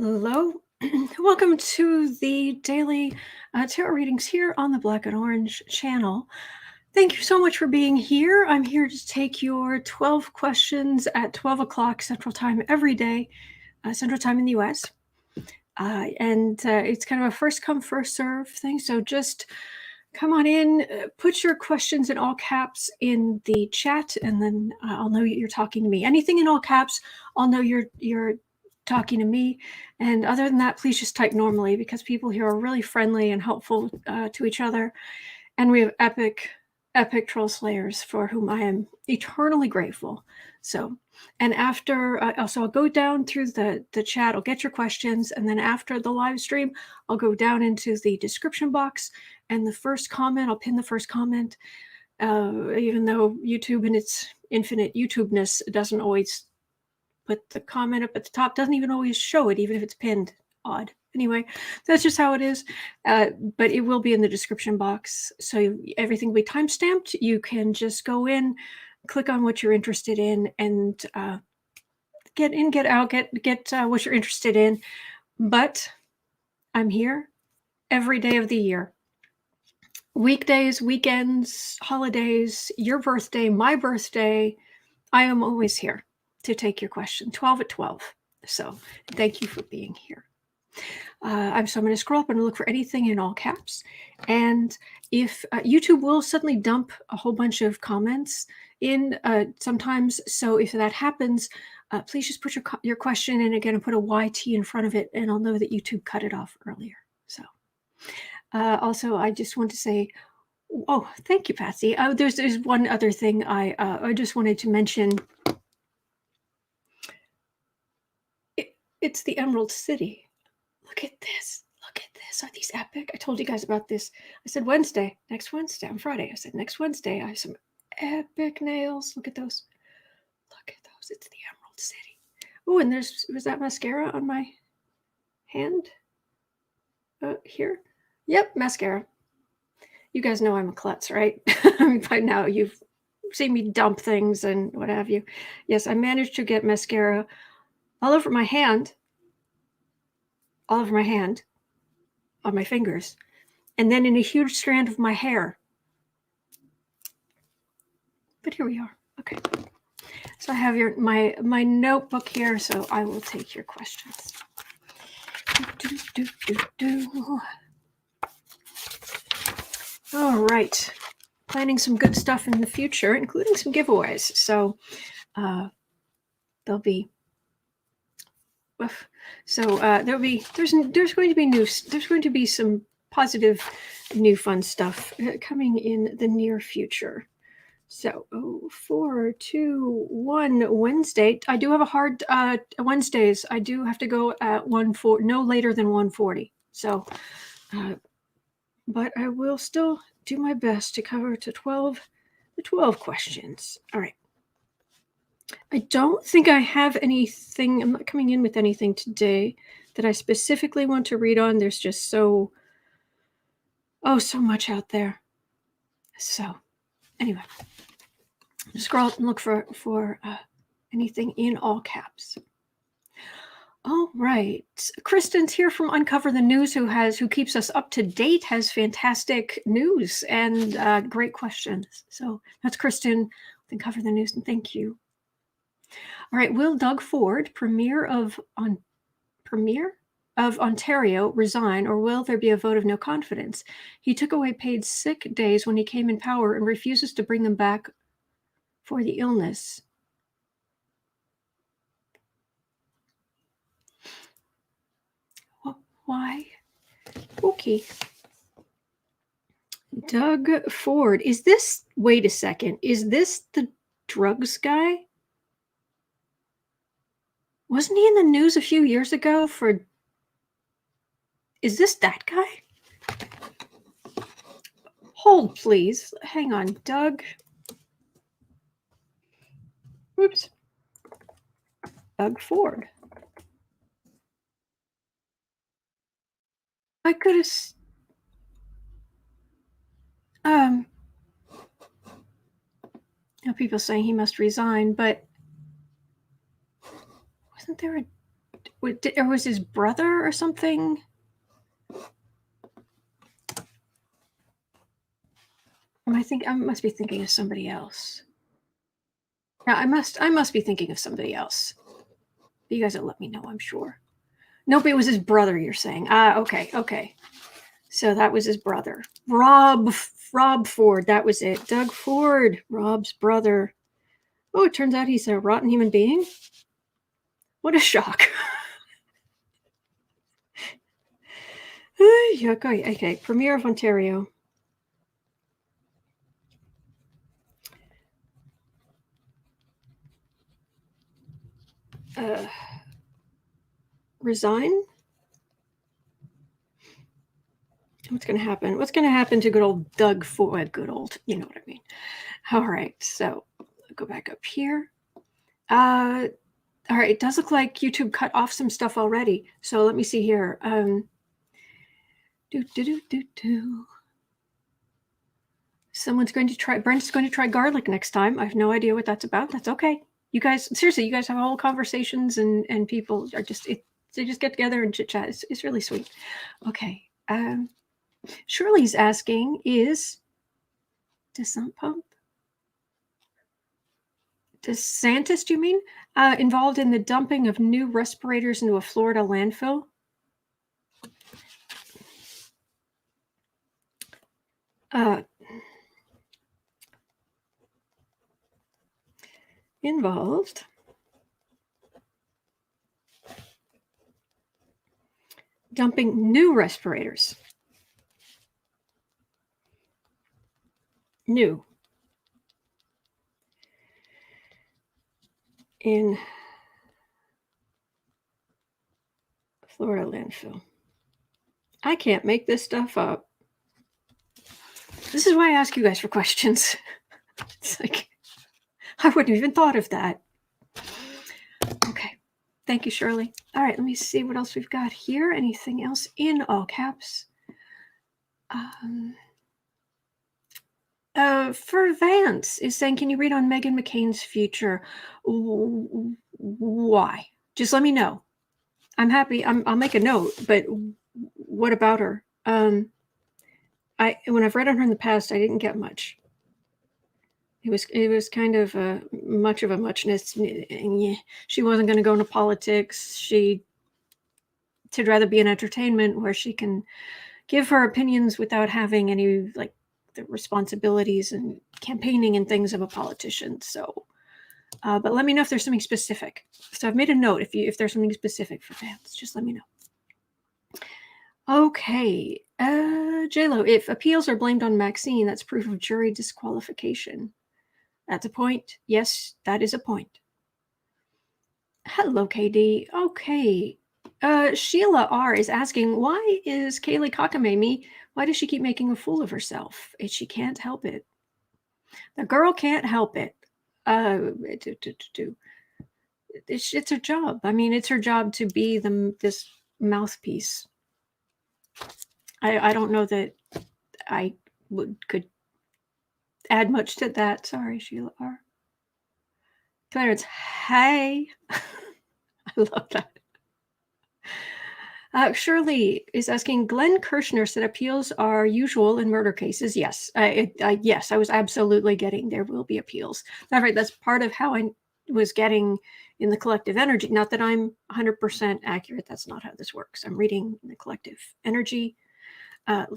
Hello. Welcome to the daily tarot readings here on the Black and Orange channel. Thank you so much for being here. I'm here to take your 12 questions at 12 o'clock Central Time every day, Central Time in the US. And it's kind of a first come, first serve thing. So just come on in, put your questions in all caps in the chat, and then I'll know you're talking to me. Anything in all caps, I'll know you're talking to me. And other than that, please just type normally, because people here are really friendly and helpful to each other. And we have epic troll slayers for whom I am eternally grateful. So, and after, also I'll go down through the chat, I'll get your questions, and then after the live stream, I'll go down into the description box, and the first comment, I'll pin the first comment, even though YouTube in its infinite YouTubeness doesn't always put the comment up at the top, doesn't even always show it, even if it's pinned. Odd. Anyway, that's just how it is. But it will be in the description box. So everything will be time-stamped. You can just go in, click on what you're interested in, and get in, get out, get what you're interested in. But I'm here every day of the year. Weekdays, weekends, holidays, your birthday, my birthday, I am always here to take your question, 12 at 12. So thank you for being here. So I'm going to scroll up and look for anything in all caps. And if YouTube will suddenly dump a whole bunch of comments in sometimes. So if that happens, please just put your question in again and put a YT in front of it, and I'll know that YouTube cut it off earlier. So also, I just want to say, oh, thank you, Patsy. There's one other thing I just wanted to mention. It's the Emerald City. Look at this. Look at this. Are these epic? I told you guys about this. I said Wednesday, next Wednesday. On Friday, I said next Wednesday. I have some epic nails. Look at those. Look at those. It's the Emerald City. Oh, and was that mascara on my hand? Here? Yep, mascara. You guys know I'm a klutz, right? By now you've seen me dump things and what have you. Yes, I managed to get mascara all over my hand, on my fingers, and then in a huge strand of my hair. But here we are. Okay. So I have my notebook here, so I will take your questions. All right. Planning some good stuff in the future, including some giveaways. So there'll be there's going to be news. There's going to be some positive, new fun stuff coming in the near future. So 4, 2, 1 Wednesday. I do have a hard Wednesdays. I do have to go at 1:40, no later than 1:40. So, but I will still do my best to cover the 12 questions. All right. I don't think I have anything. I'm not coming in with anything today that I specifically want to read on. There's just so much out there. So anyway, scroll up and look for anything in all caps. All right. Kristen's here from Uncover the News, who keeps us up to date, has fantastic news and great questions. So that's Kristen, Uncover the News, and thank you. All right, will Doug Ford, Premier of Ontario, resign, or will there be a vote of no confidence? He took away paid sick days when he came in power and refuses to bring them back for the illness. Why? Okay. Doug Ford. Wait a second. Is this the drugs guy? Wasn't he in the news a few years ago for... Is this that guy? Hold, please. Hang on, Doug. Oops. Doug Ford. I could have... people saying he must resign, but wasn't there a Or was his brother or something? I must be thinking of somebody else. Yeah, I must be thinking of somebody else. You guys will let me know, I'm sure. Nope, it was his brother, you're saying. Okay. So that was his brother. Rob Ford, that was it. Doug Ford, Rob's brother. Oh, it turns out he's a rotten human being? What a shock. Okay, Premier of Ontario. Resign? What's going to happen? What's going to happen to good old Doug Ford? Good old, you know what I mean. All right, so go back up here. All right, it does look like YouTube cut off some stuff already. So let me see here. Someone's going to try, Brent's going to try garlic next time. I have no idea what that's about. That's okay. You guys, seriously, you guys have whole conversations and people are just, they just get together and chit chat. It's really sweet. Okay. Shirley's asking, is DeSantis, do you mean, involved in the dumping of new respirators into a Florida landfill? Involved dumping new respirators. New. In Florida landfill. I can't make this stuff up. This is why I ask you guys for questions. It's like, I wouldn't have even thought of that. Okay. Thank you, Shirley. All right, let me see what else we've got here. Anything else in all caps? For Vance is saying, can you read on Meghan McCain's future? Why? Just let me know. I'm happy. I'll make a note, but what about her? When I've read on her in the past, I didn't get much. It was kind of much of a muchness. She wasn't going to go into politics. She'd rather be in entertainment where she can give her opinions without having any like the responsibilities and campaigning and things of a politician. So, but let me know if there's something specific. So I've made a note. If there's something specific for fans, just let me know. Okay, JLo, if appeals are blamed on Maxine, that's proof of jury disqualification. That's a point. Yes, that is a point. Hello, KD. Okay. Sheila R is asking, why is Kaylee Kakamami, why does she keep making a fool of herself? She can't help it. The girl can't help it. It's her job. I mean, it's her job to be this mouthpiece. I don't know that I could add much to that. Sorry, Sheila R. Clarence, hey. I love that. Shirley is asking, Glenn Kirshner said appeals are usual in murder cases. Yes, yes, I was absolutely getting there will be appeals. All right, that's part of how I was getting in the collective energy. Not that I'm 100% accurate. That's not how this works. I'm reading the collective energy,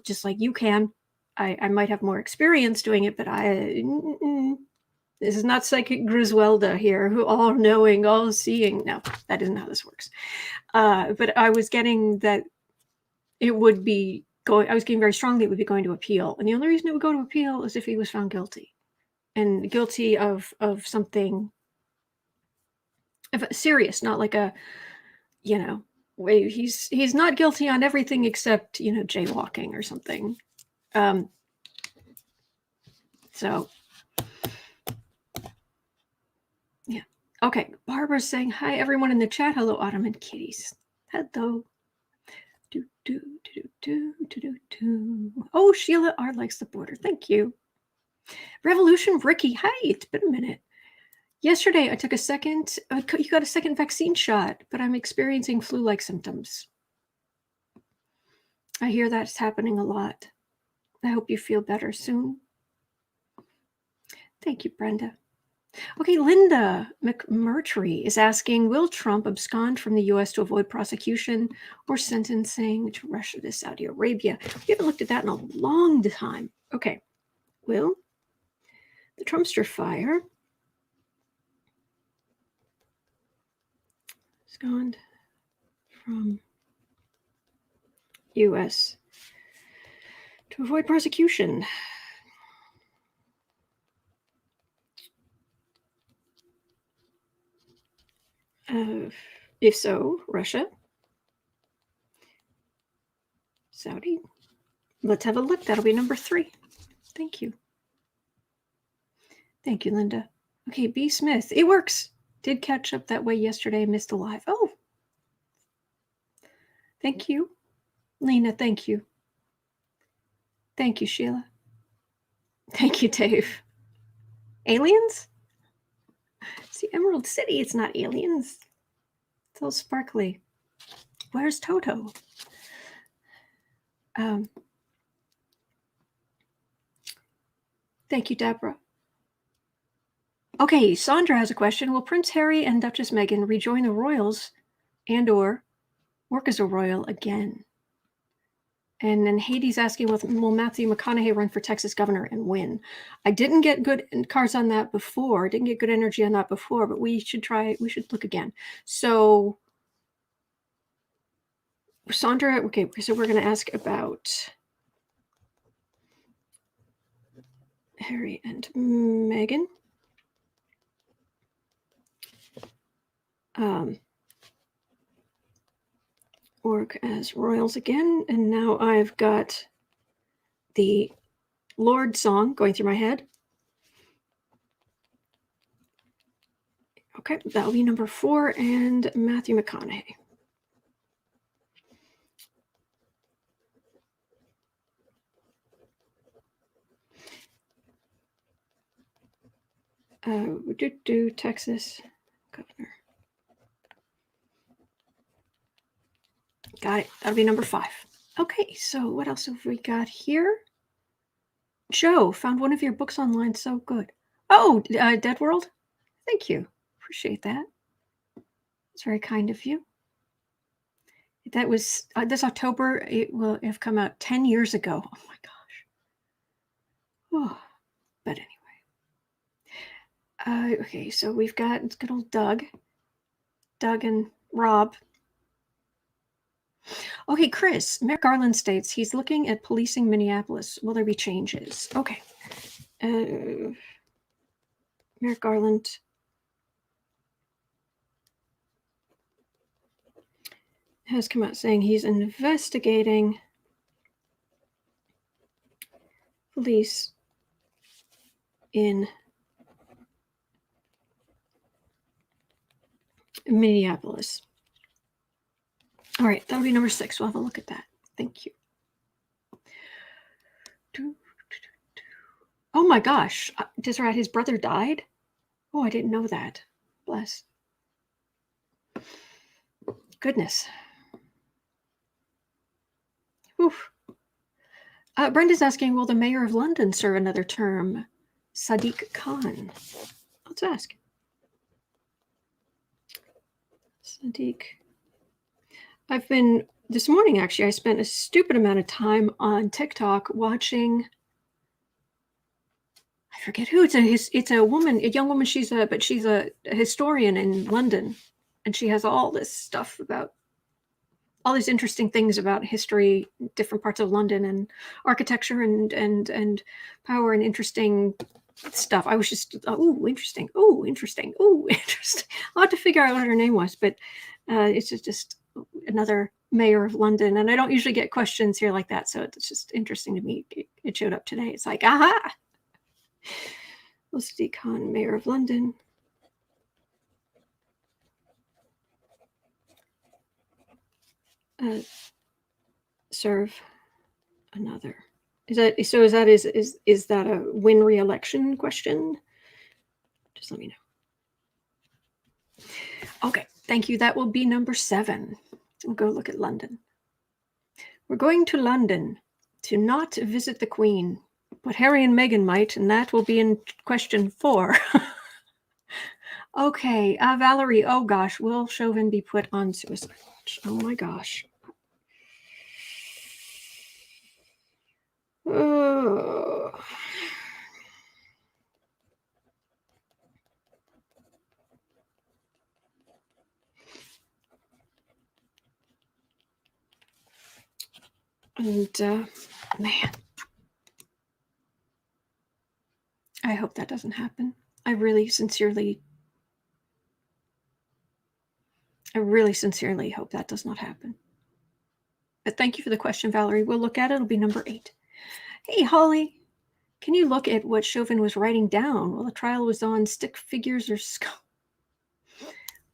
just like you can. I might have more experience doing it, but this is not psychic Griswelda here, who all-knowing, all-seeing. No, that isn't how this works. But I was getting that it would be going, I was getting very strongly it would be going to appeal. And the only reason it would go to appeal is if he was found guilty. And guilty of something serious, not like a, he's not guilty on everything except, jaywalking or something. So, yeah. Okay, Barbara's saying, hi, everyone in the chat. Hello, Autumn and Kitties. Hello. Oh, Sheila R likes the border. Thank you. Revolution Ricky. Hi, it's been a minute. Yesterday, I took a second. You got a second vaccine shot, but I'm experiencing flu-like symptoms. I hear that's happening a lot. I hope you feel better soon. Thank you, Brenda. Okay, Linda McMurtry is asking, will Trump abscond from the U.S. to avoid prosecution or sentencing to Russia to Saudi Arabia? We haven't looked at that in a long time. Okay, will the Trumpster fire abscond from U.S. to avoid prosecution? If so, Russia, Saudi. Let's have a look. That'll be number 3. Thank you. Thank you, Linda. Okay, B. Smith. It works. Did catch up that way yesterday. Missed a live. Oh. Thank you. Lena, thank you. Thank you, Sheila. Thank you, Dave. Aliens? See, Emerald City, it's not aliens. It's all sparkly. Where's Toto? Thank you, Deborah. Okay, Sandra has a question. Will Prince Harry and Duchess Meghan rejoin the royals and or work as a royal again? And then Hades asking, will Matthew McConaughey run for Texas governor and win? I didn't get good cards on that before. Didn't get good energy on that before, but we should look again. So Sandra, okay, so we're going to ask about Harry and Meghan. Work as royals again, and now I've got the Lord song going through my head. Okay, that'll be number 4, and Matthew McConaughey. Texas governor. Got it. That'll be number 5. Okay, so what else have we got here? Joe, found one of your books online. So good. Oh, Dead World? Thank you. Appreciate that. It's very kind of you. That was this October. It will have come out 10 years ago. Oh my gosh. Oh, but anyway. Okay, so we've got good old Doug and Rob. Okay, Chris, Merrick Garland states he's looking at policing Minneapolis. Will there be changes? Okay. Merrick Garland has come out saying he's investigating police in Minneapolis. All right, that'll be number 6. We'll have a look at that. Thank you. Oh my gosh, Deseret, his brother died? Oh, I didn't know that. Bless. Goodness. Oof. Brenda's asking, will the mayor of London serve another term? Sadiq Khan. Let's ask. Sadiq. This morning actually, I spent a stupid amount of time on TikTok watching, I forget who, it's a woman, a young woman, she's a historian in London, and she has all this stuff about all these interesting things about history, different parts of London and architecture and power and interesting stuff. I was just, interesting. I'll have to figure out what her name was, but it's just another mayor of London. And I don't usually get questions here like that. So it's just interesting to me. It showed up today. It's like, aha! Sadiq Khan, mayor of London. Serve another. Is that a win re-election question? Just let me know. Okay, thank you. That will be number 7. We'll go look at London. We're going to London to not visit the Queen, but Harry and Meghan might, and that will be in question 4. Okay, Valerie, oh gosh, will Chauvin be put on suicide watch? Oh my gosh. And man, I hope that doesn't happen. I really sincerely hope that does not happen. But thank you for the question, Valerie. We'll look at it. It'll be number 8. Hey, Holly, can you look at what Chauvin was writing down while the trial was on? Stick figures or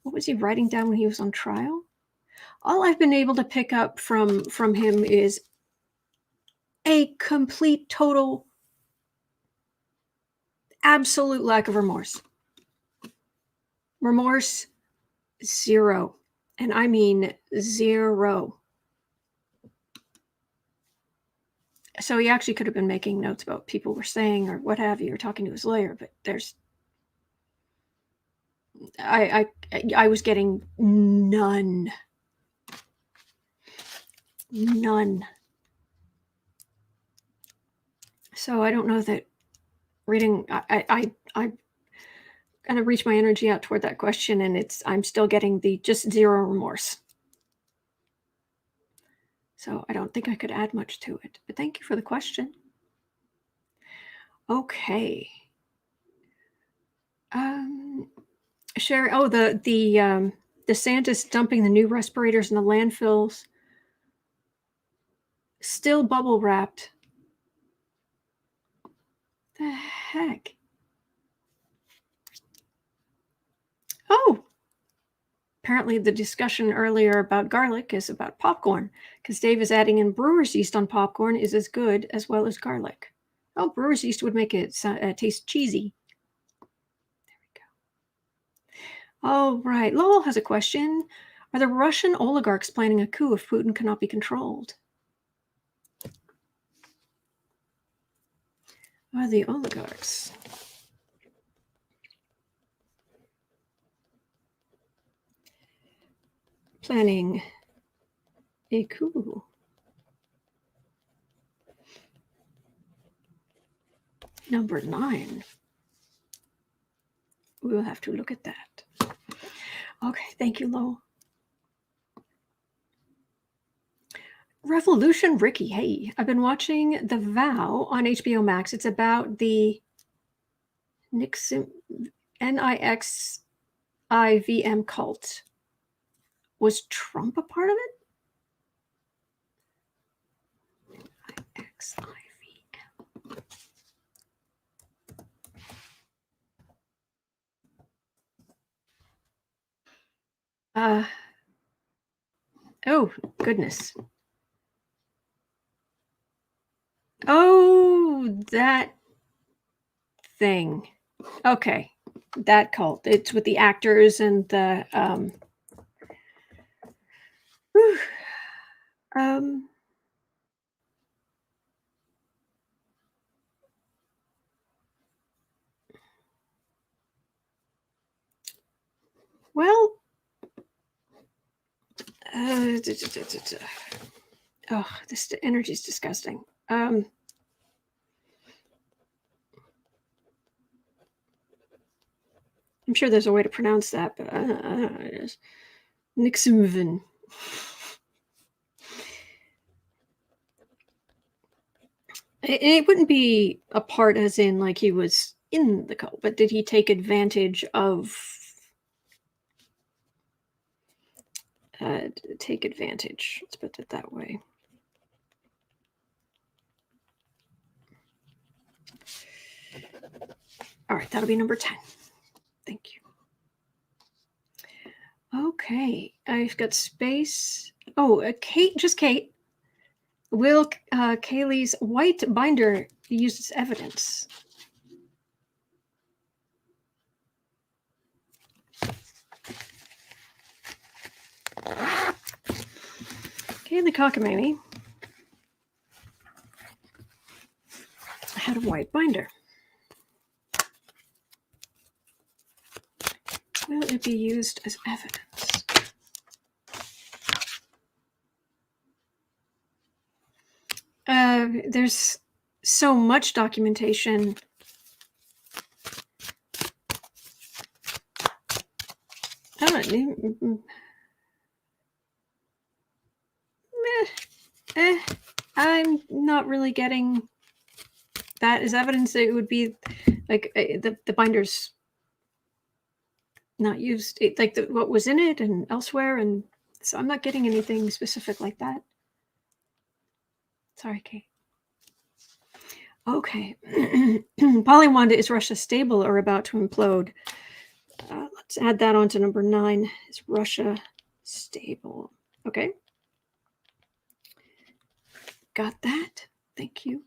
what was he writing down when he was on trial? All I've been able to pick up from him is a complete, total, absolute lack of remorse. Remorse, 0. And I mean 0. So he actually could have been making notes about what people were saying or what have you, or talking to his lawyer, but I was getting none. So I don't know that reading, I kind of reach my energy out toward that question, and I'm still getting the just 0 remorse. So I don't think I could add much to it, but thank you for the question. Okay. Sherry, the DeSantis dumping the new respirators in the landfills, still bubble wrapped. The heck? Oh, apparently the discussion earlier about garlic is about popcorn, because Dave is adding in brewer's yeast on popcorn is as good as well as garlic. Oh, brewer's yeast would make it taste cheesy. There we go. Oh, right. Lowell has a question. Are the Russian oligarchs planning a coup if Putin cannot be controlled? Are the oligarchs planning a coup? Number 9. We will have to look at that. Okay, thank you, Lowell. Revolution Ricky, hey, I've been watching The Vow on HBO Max. It's about the NIXIVM cult. Was Trump a part of it? NIXIVM. Oh, goodness. Oh, that thing. Okay, that cult. It's with the actors and the well, oh, this energy is disgusting. I'm sure there's a way to pronounce that, but it is NIXIVM. It wouldn't be a part as in like he was in the cult, but did he take advantage of take advantage? Let's put it that way. All right, that'll be number 10. Thank you. Okay, I've got space. Oh, Kate, just Kate. Will Kaylee's white binder be used as evidence? Okay, the cockamamie had a white binder. Will it be used as evidence? There's so much documentation. I'm not really getting that as evidence. It would be like the binder's not used, like what was in it and elsewhere, and so I'm not getting anything specific like that. Sorry, Kate. Okay. Polywanda, is Russia stable or about to implode? Let's add that on to number 9. Is Russia stable? Okay. Got that. Thank you.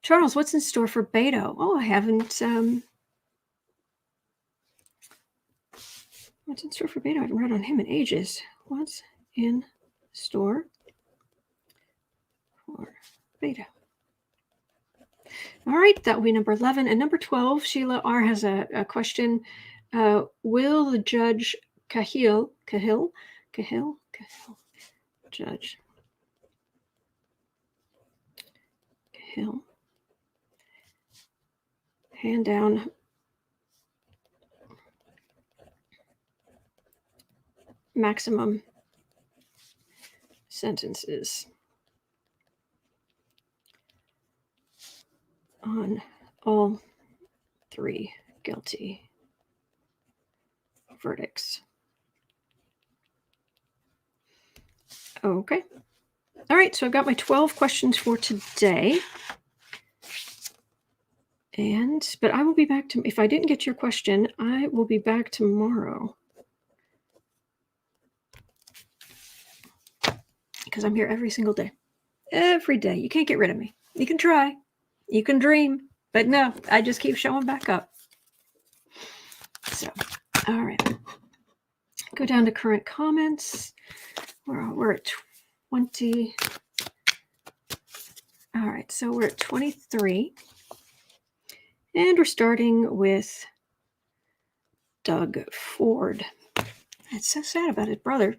Charles, what's in store for Beto? Oh, I haven't. What's in store for Beto? I haven't read on him in ages. What's in store for Beto? All right, that will be number 11. And number 12, Sheila R. has a question. Will the Judge Cahill, Judge Cahill, hand down maximum sentences on all 3 guilty verdicts? Okay. All right, so I've got my 12 questions for today. But I will be back if I didn't get your question, I will be back tomorrow. Because I'm here every single day. Every day. You can't get rid of me. You can try. You can dream. But no, I just keep showing back up. So, all right. Go down to current comments. We're at 20. All right, so we're at 23. And we're starting with Doug Ford. It's so sad about his brother.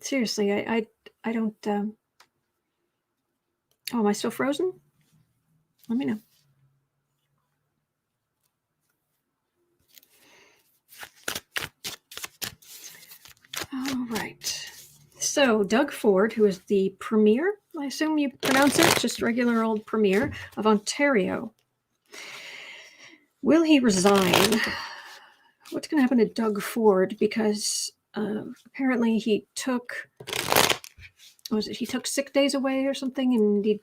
Seriously, I don't. Oh, am I still frozen? Let me know. All right. So Doug Ford, who is the premier, I assume you pronounce it, just regular old premier of Ontario. Will he resign? What's going to happen to Doug Ford? Because apparently he took, he took sick days away or something, and he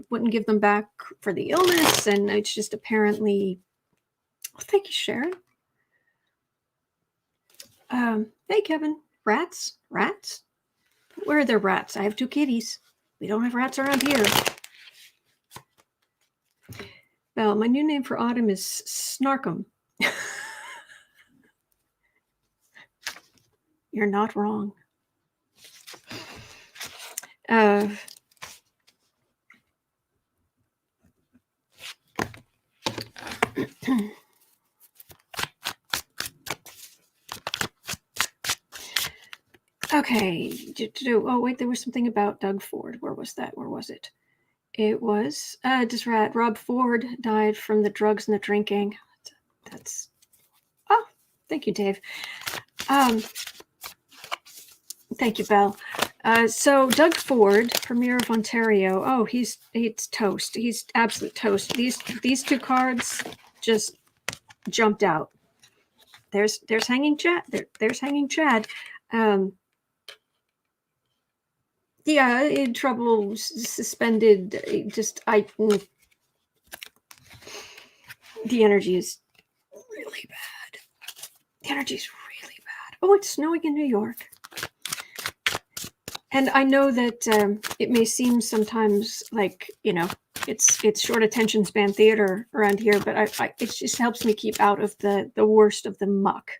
wouldn't give them back for the illness, and it's just apparently. Oh, thank you, Sharon. Hey, Kevin. Rats? Where are there rats? I have 2 kitties. We don't have rats around here. Well, my new name for autumn is Snarkum. You're not wrong. Okay. Oh, wait, there was something about Doug Ford. Where was that? Where was it? It was just right. Rob Ford died from the drugs and the drinking. That's. Oh, thank you, Dave. Thank you, Belle. So Doug Ford, Premier of Ontario. Oh, he's toast. He's absolute toast. These 2 cards just jumped out. There's hanging Chad. There's hanging Chad. Yeah, in trouble, suspended. The energy is really bad. The energy is really bad. Oh, it's snowing in New York. And I know that it may seem sometimes like, it's short attention span theater around here, but it just helps me keep out of the worst of the muck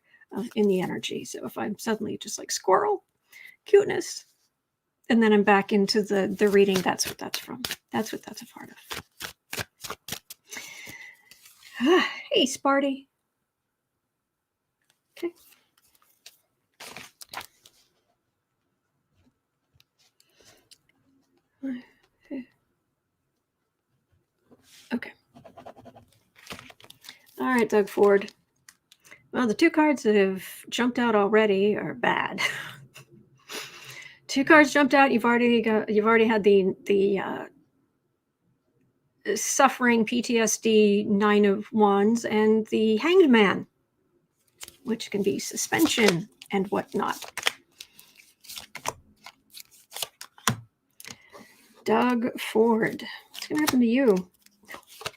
in the energy. So if I'm suddenly just like squirrel, cuteness. And then I'm back into the reading. That's what that's from. That's what that's a part of. Hey, Sparty. Okay. Okay. All right, Doug Ford. Well, the two cards that have jumped out already are bad. Two cards jumped out. You've already had the suffering PTSD 9 of Wands and the Hanged Man, which can be suspension and whatnot. Doug Ford, what's going to happen to you?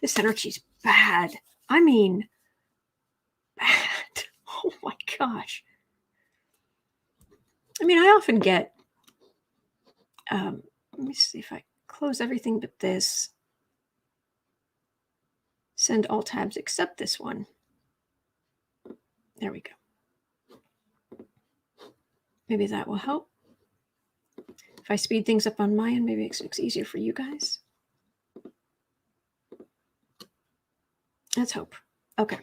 This energy's bad. I mean, bad. Oh my gosh. I mean, I often get, let me see if I close everything but this. Send all tabs except this one. There we go. Maybe that will help. If I speed things up on my end, maybe it's easier for you guys. Let's hope. Okay.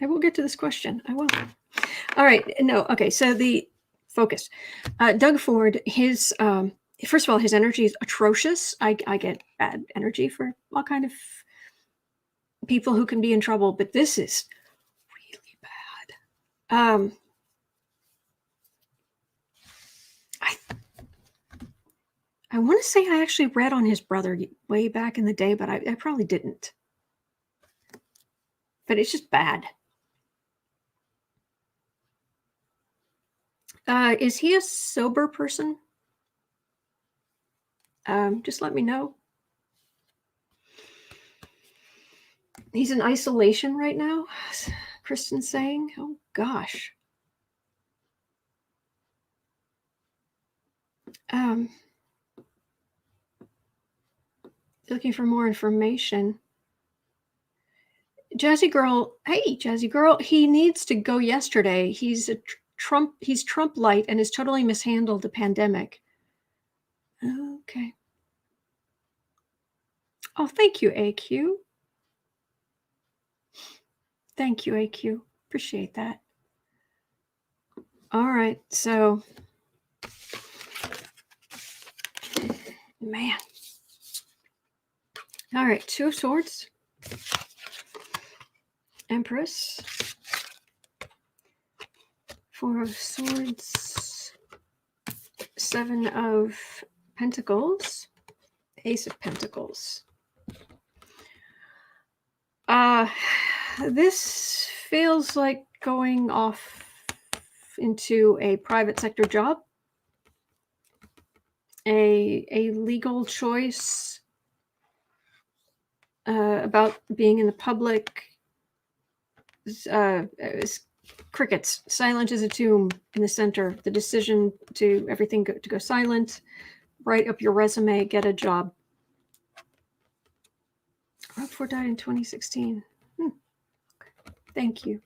I will get to this question. I will. All right. No. Okay. So the focus. Doug Ford, his first of all, his energy is atrocious. I get bad energy for all kind of people who can be in trouble, but this is really bad. I want to say I actually read on his brother way back in the day, but I probably didn't. But it's just bad. Is he a sober person? Just let me know. He's in isolation right now, Kristen's saying. Oh, gosh. Looking for more information. Jazzy Girl, hey, Jazzy Girl, he needs to go yesterday. He's Trump light and has totally mishandled the pandemic. Okay. Oh, thank you, AQ. Thank you, AQ. Appreciate that. All right, so, man. All right, Two of Swords. Empress. Four of Swords. Seven of Pentacles. Ace of Pentacles. This feels like going off into a private sector job. A legal choice about being in the public. Crickets, silent as a tomb in the center. The decision to everything to go silent, write up your resume, get a job. Rob Ford died in 2016. Okay. Thank you.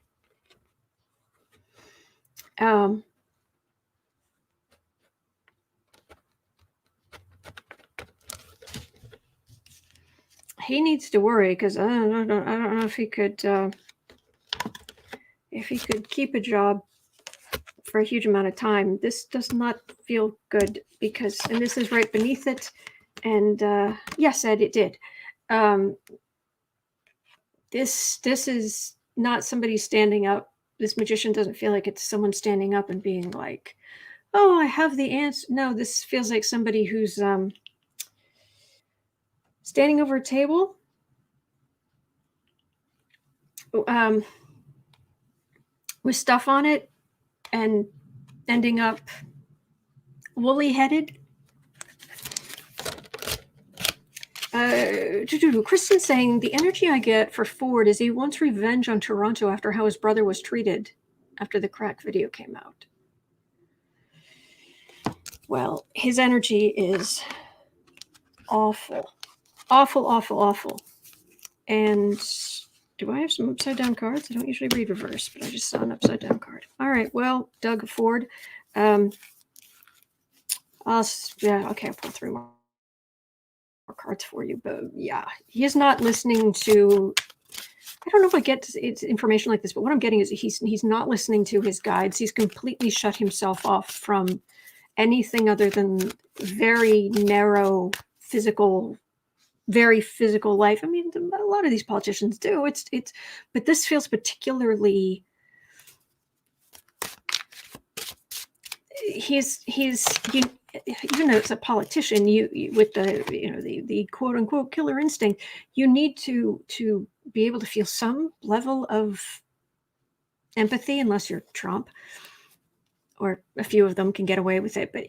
He needs to worry because I don't know if he could keep a job for a huge amount of time. This does not feel good because, and this is right beneath it. And yes, Ed, it did. This is not somebody standing up. This magician doesn't feel like it's someone standing up and being like, "Oh, I have the answer." No, this feels like somebody who's standing over a table, with stuff on it, and ending up woolly-headed. Kristen saying, the energy I get for Ford is he wants revenge on Toronto after how his brother was treated after the crack video came out. Well, his energy is awful. Awful, awful, awful. And Do I have some upside down cards? I don't usually read reverse, but I just saw an upside down card. All right. Well, Doug Ford. Okay, I'll pull 3 more cards for you. But yeah, he is not listening to. I don't know if I get information like this, but what I'm getting is he's not listening to his guides. He's completely shut himself off from anything other than very narrow very physical life. I mean, a lot of these politicians do. But this feels particularly. Even though it's a politician, you with the quote unquote killer instinct, you need to be able to feel some level of empathy, unless you're Trump, or a few of them can get away with it. But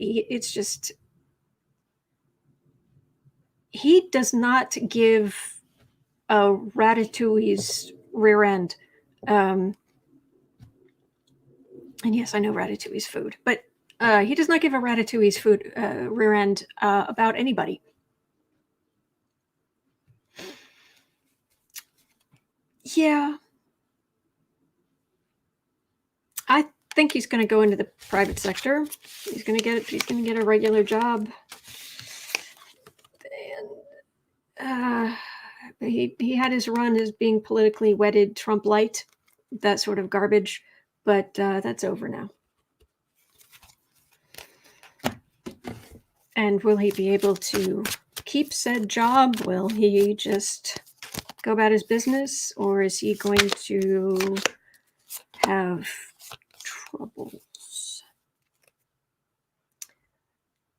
he does not give a ratatouille's rear end. And yes, I know ratatouille's food, but he does not give a ratatouille's food rear end about anybody. Yeah. I think he's going to go into the private sector. He's going to get a regular job. And he had his run as being politically wedded Trump light, that sort of garbage, but that's over now. And will he be able to keep said job? Will he just go about his business, or is he going to have troubles?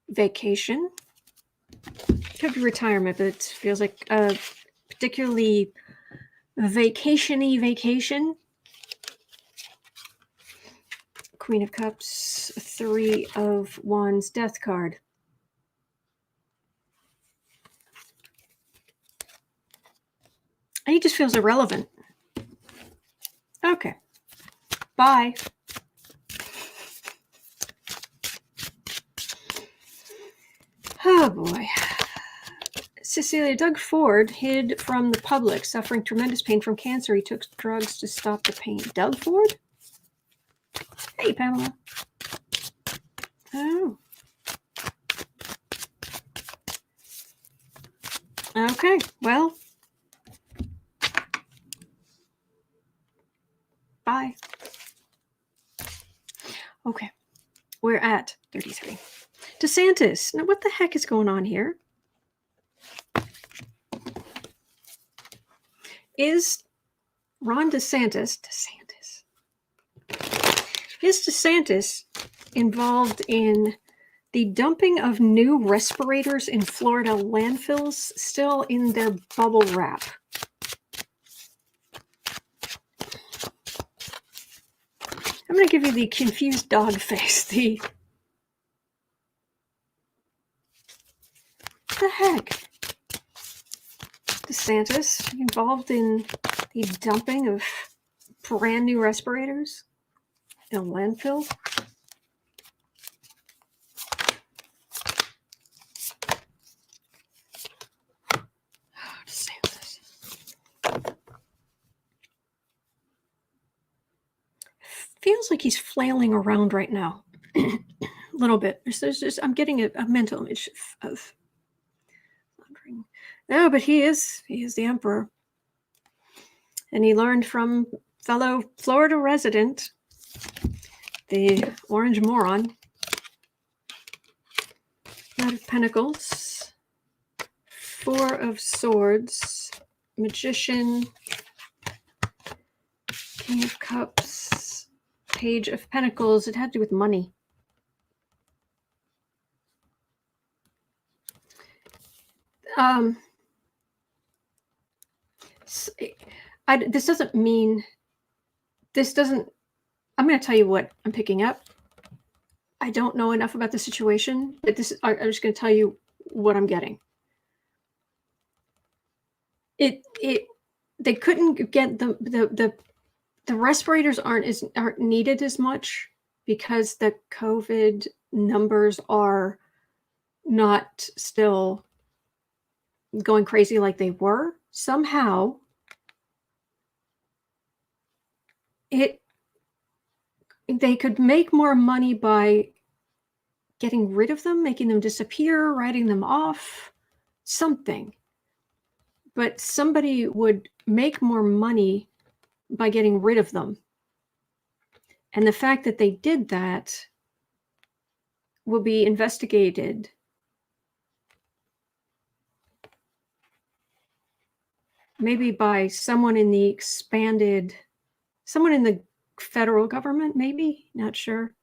Vacation. Could be retirement, but it feels like a particularly vacation-y vacation. Queen of Cups, 3 of Wands, Death card. He just feels irrelevant. Okay. Bye. Oh boy. Cecilia, Doug Ford hid from the public, suffering tremendous pain from cancer. He took drugs to stop the pain. Doug Ford? Hey, Pamela. Oh. Okay, well. Bye. Okay, we're at 33. DeSantis. Now, what the heck is going on here? Is Ron DeSantis involved in the dumping of new respirators in Florida landfills still in their bubble wrap? I'm going to give you the confused dog face. The heck? DeSantis involved in the dumping of brand new respirators in a landfill? DeSantis. Feels like he's flailing around right now. A little bit. I'm getting a mental image of wandering. No, but he is the emperor. And he learned from fellow Florida resident, the orange moron. Knight of Pentacles, 4 of Swords, Magician, King of Cups, Page of Pentacles. It had to do with money. This doesn't mean, I'm going to tell you what I'm picking up. I don't know enough about the situation, but I'm just going to tell you what I'm getting. They couldn't get the respirators aren't needed as much because the COVID numbers are not still going crazy like they were. Somehow they could make more money by getting rid of them, making them disappear, writing them off, something. But somebody would make more money by getting rid of them. And the fact that they did that will be investigated. Maybe by someone in the federal government, maybe, not sure.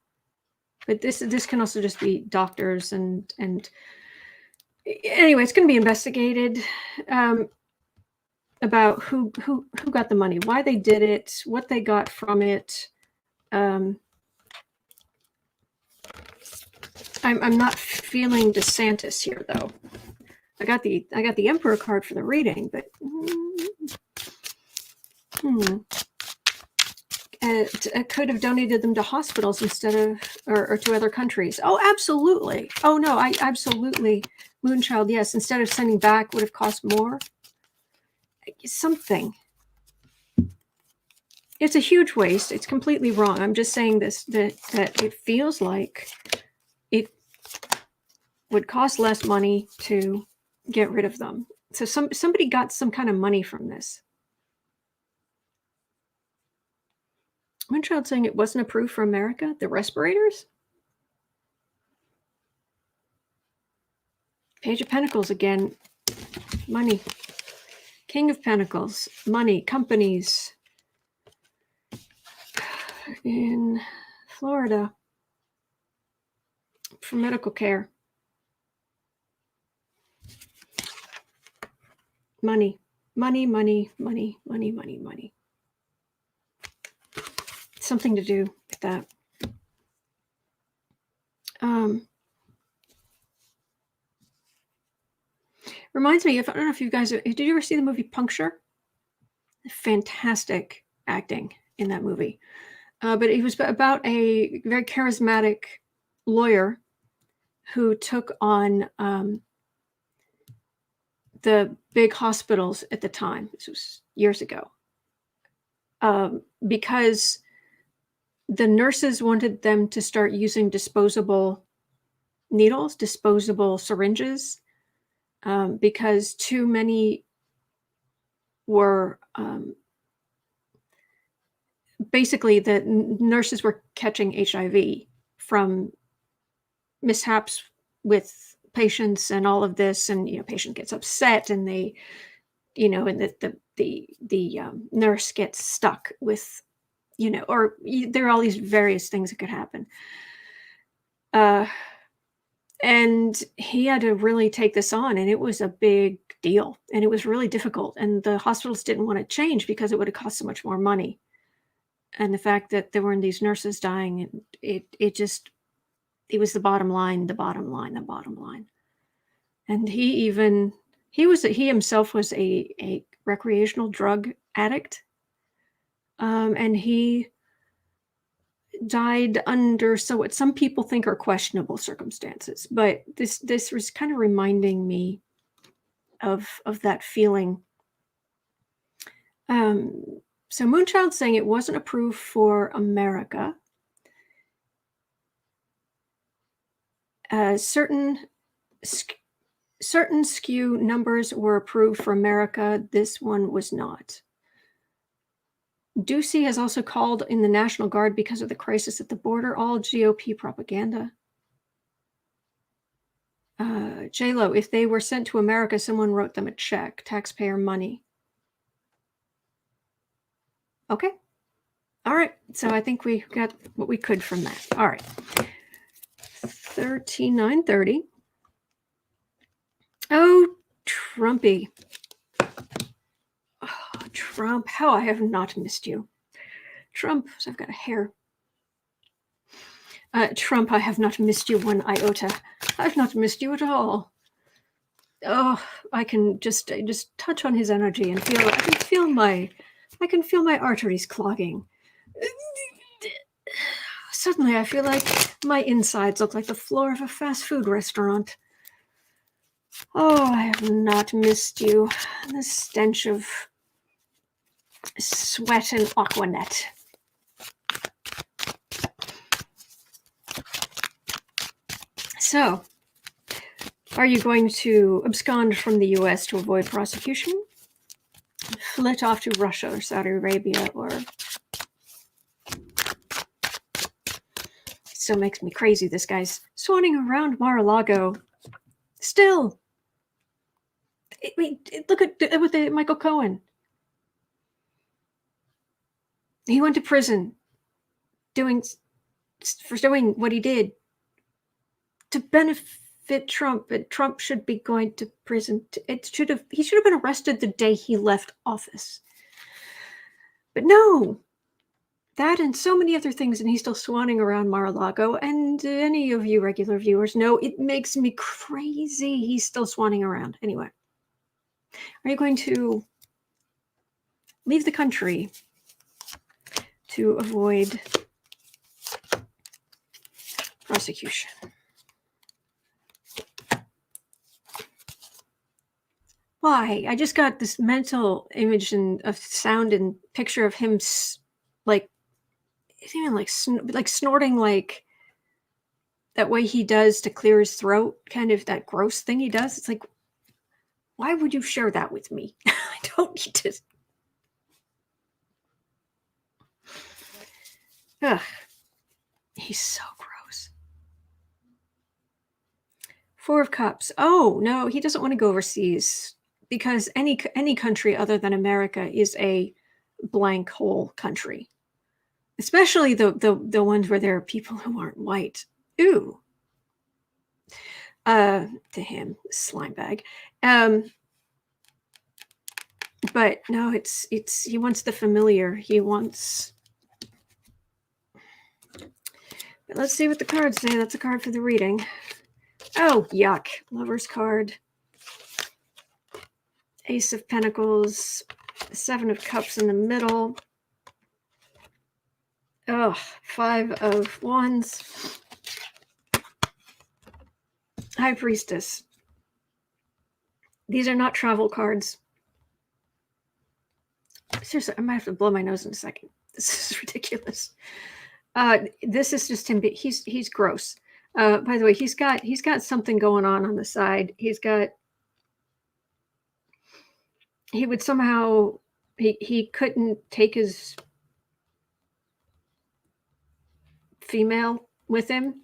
But this can also just be doctors and anyway, it's going to be investigated about who got the money, why they did it, what they got from it. I'm not feeling DeSantis here, though. I got the Emperor card for the reading, but I could have donated them to hospitals instead of or to other countries. Oh, absolutely. Oh no, I absolutely, Moonchild. Yes, instead of sending back would have cost more. Something. It's a huge waste. It's completely wrong. I'm just saying this that it feels like it would cost less money to get rid of them. So somebody got some kind of money from this. Moonchild saying it wasn't approved for America. The respirators? Page of Pentacles again. Money. King of Pentacles. Money. Companies. In Florida. For medical care. Money. Money, money, money, money, money, money. Something to do with that. Reminds me, I don't know if you guys, did you ever see the movie Puncture? Fantastic acting in that movie. But it was about a very charismatic lawyer who took on the big hospitals at the time. This was years ago. Because the nurses wanted them to start using disposable needles, disposable syringes, because too many were basically the nurses were catching HIV from mishaps with patients and all of this, and patient gets upset and they, and the nurse gets stuck with, or there are all these various things that could happen. And he had to really take this on, and it was a big deal, and it was really difficult. And the hospitals didn't want to change because it would have cost so much more money. And the fact that there weren't these nurses dying, and it was the bottom line. And he himself was a recreational drug addict. And he died under what some people think are questionable circumstances. But this was kind of reminding me of that feeling. So Moonchild saying it wasn't approved for America. Certain SKU numbers were approved for America. This one was not. Ducey has also called in the National Guard because of the crisis at the border. All GOP propaganda. J-Lo, if they were sent to America, someone wrote them a check. Taxpayer money. Okay. All right. So I think we got what we could from that. All right. 13930. Oh, Trumpy. Oh, Trump. How I have not missed you. Trump. So I've got a hair. Trump, I have not missed you one iota. I've not missed you at all. Oh, I can just touch on his energy and feel. I can feel my arteries clogging. Suddenly, I feel like my insides look like the floor of a fast food restaurant. Oh, I have not missed you. The stench of sweat and Aquanet. So, are you going to abscond from the U.S. to avoid prosecution? Flit off to Russia or Saudi Arabia, or still makes me crazy. This guy's swanning around Mar-a-Lago. Still, look at with Michael Cohen. He went to prison for doing what he did to benefit Trump, and Trump should be going to prison. He should have been arrested the day he left office. But no, that and so many other things, and he's still swanning around Mar-a-Lago. And any of you regular viewers know it makes me crazy. He's still swanning around. Anyway, are you going to leave the country to avoid prosecution? Why? I just got this mental image of sound and picture of him like snorting, like that way he does to clear his throat, kind of that gross thing he does. It's like, why would you share that with me? I don't need to. Ugh. He's so gross. Four of Cups. Oh, no, he doesn't want to go overseas because any country other than America is a blank hole country. Especially the ones where there are people who aren't white. Ooh. To him, slime bag. But no, it's he wants the familiar. He wants. But let's see what the cards say. That's a card for the reading. Oh, yuck. Lover's card. Ace of Pentacles. Seven of Cups in the middle. Oh, Five of Wands. High Priestess. These are not travel cards. Seriously, I might have to blow my nose in a second. This is ridiculous. This is just him. He's gross. By the way, he's got something going on the side. He would somehow he couldn't take his female with him.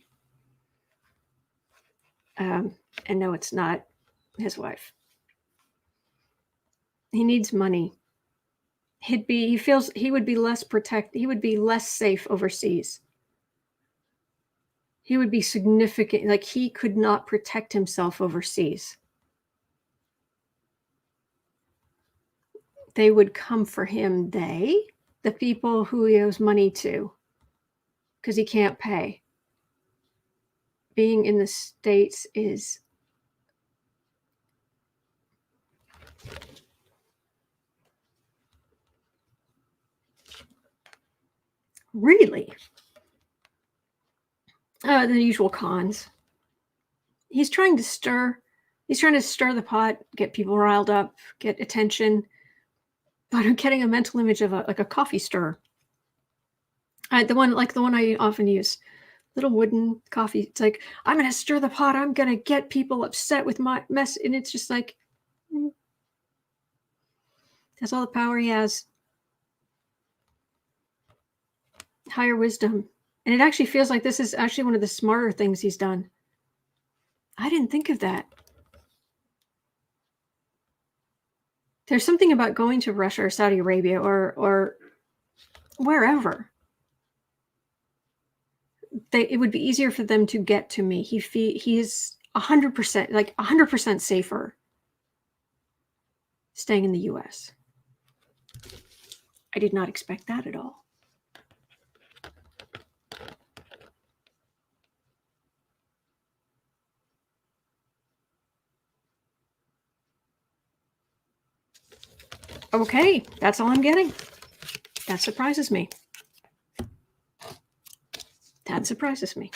And no, it's not his wife. He needs money. He feels he would be less protected. He would be less safe overseas. He would be significant. Like he could not protect himself overseas. They would come for him. The people who he owes money to, because he can't pay. Being in the States is really the usual cons. He's trying to stir the pot, get people riled up, get attention. But I'm getting a mental image of a coffee stirrer. The one I often use, little wooden coffee. It's like, I'm going to stir the pot. I'm going to get people upset with my mess. And it's just like, that's all the power he has. Higher wisdom. And it actually feels like this is actually one of the smarter things he's done. I didn't think of that. There's something about going to Russia or Saudi Arabia or wherever. It would be easier for them to get to me. He's 100%, like 100% safer staying in the U.S. I did not expect that at all. Okay, that's all I'm getting. That surprises me. That surprises me.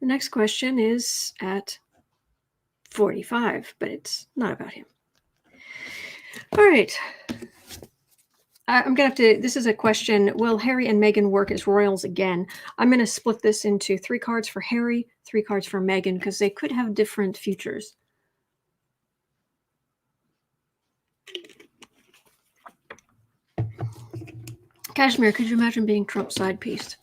The next question is at 45, but it's not about him. All right. I'm going to have to, this is a question. Will Harry and Meghan work as royals again? I'm going to split this into 3 cards for Harry, 3 cards for Meghan, because they could have different futures. Kashmir, could you imagine being Trump's side piece?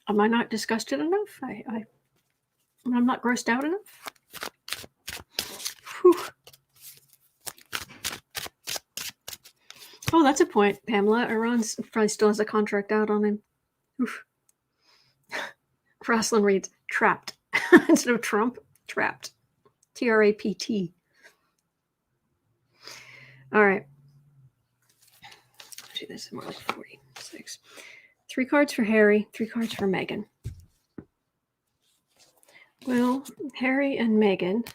Am I not disgusted enough? I'm not grossed out enough? Whew. Oh, that's a point, Pamela. Iran probably still has a contract out on him. Oof. Rosalind reads, trapped. Instead of Trump, trapped. T-R-A-P-T. All right. Actually, this is more like 46. 3 cards for Harry, 3 cards for Meghan. Will Harry and Meghan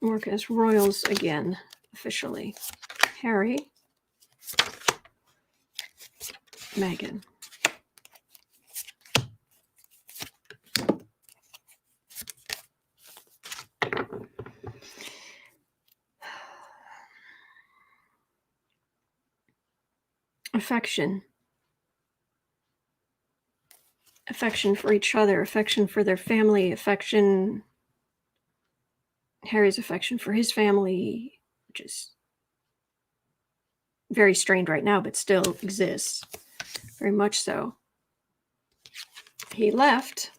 work as royals again, officially? Harry, Meghan. Affection. Affection for each other, affection for their family, affection. Harry's affection for his family, which is very strained right now, but still exists. Very much so. He left.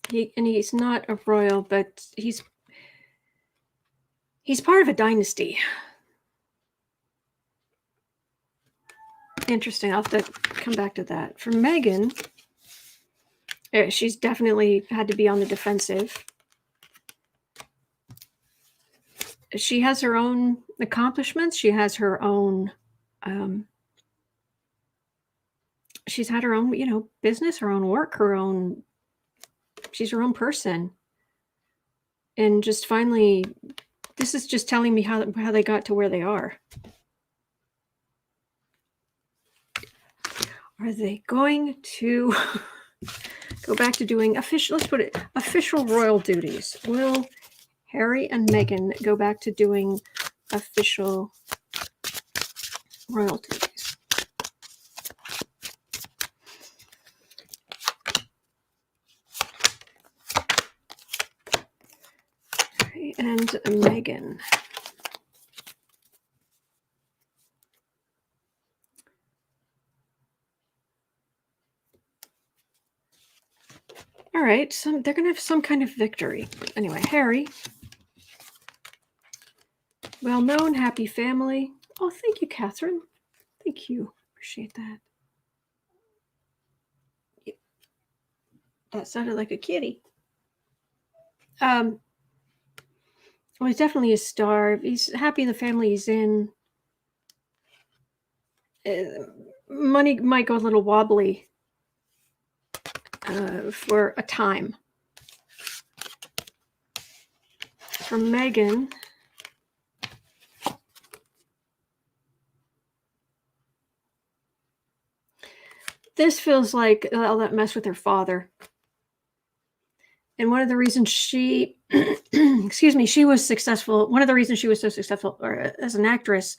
He's not a royal, but he's part of a dynasty. Interesting. I'll have to come back to that. For Meghan, she's definitely had to be on the defensive. She has her own accomplishments. She has her own, she's had her own, business, her own work, she's her own person. And just finally, this is just telling me how they got to where they are. Are they going to go back to doing official royal duties? Will Harry and Meghan go back to doing official royal duties? Harry and Meghan. All right, they're going to have some kind of victory. Anyway, Harry. Well-known, happy family. Oh, thank you, Catherine. Thank you. Appreciate that. That sounded like a kitty. Well, he's definitely a star. He's happy in the family he's in. Money might go a little wobbly for a time. For Meghan, this feels like all that mess with her father. And one of the reasons she, she was successful, one of the reasons she was so successful as an actress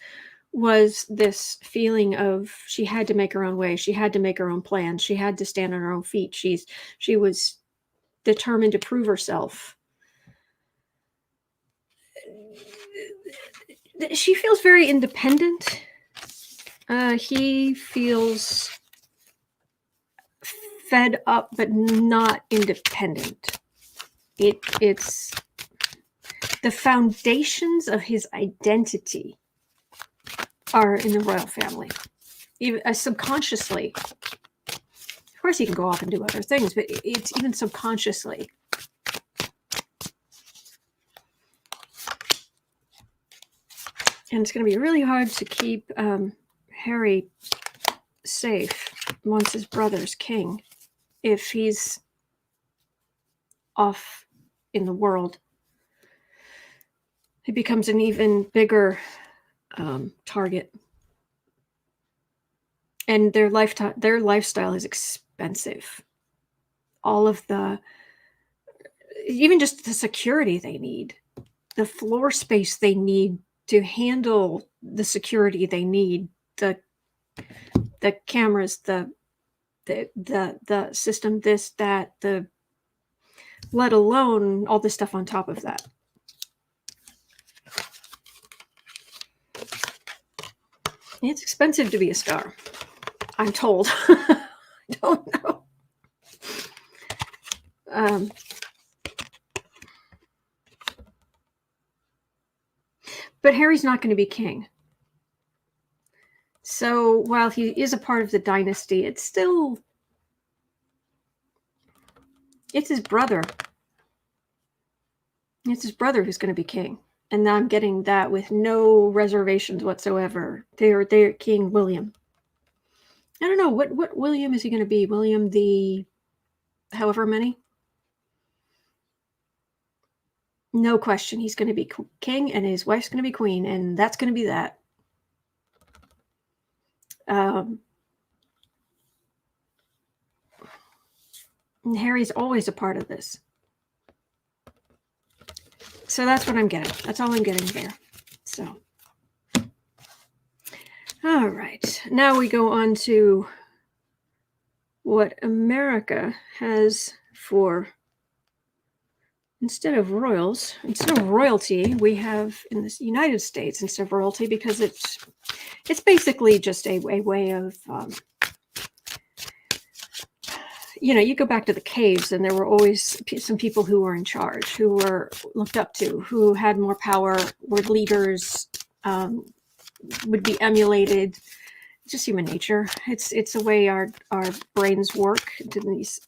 was this feeling of she had to make her own way. She had to make her own plans. She had to stand on her own feet. She was determined to prove herself. She feels very independent. He feels fed up, but not independent. It's the foundations of his identity are in the royal family, even subconsciously. Of course, he can go off and do other things, but it's even subconsciously. And it's going to be really hard to keep Harry safe once his brother's king, if he's off in the world. He becomes an even bigger target. And their lifestyle is expensive. All of even just the security they need the floor space they need to handle the security they need, the cameras, the system, this, that, let alone all the stuff on top of that. It's expensive to be a star, I'm told. I don't know. But Harry's not going to be king. So while he is a part of the dynasty, it's his brother. It's his brother who's going to be king. And I'm getting that with no reservations whatsoever. They're King William. I don't know, what William is he going to be? William the however many? No question, he's going to be king and his wife's going to be queen, and that's going to be that. And Harry's always a part of this. So that's what I'm getting. That's all I'm getting there. So, all right. Now we go on to what America has for, instead of royalty, we have in the United States instead of royalty, because it's basically just a way of, you go back to the caves and there were always some people who were in charge, who were looked up to, who had more power, were leaders, would be emulated. It's just human nature. It's the way our brains work in these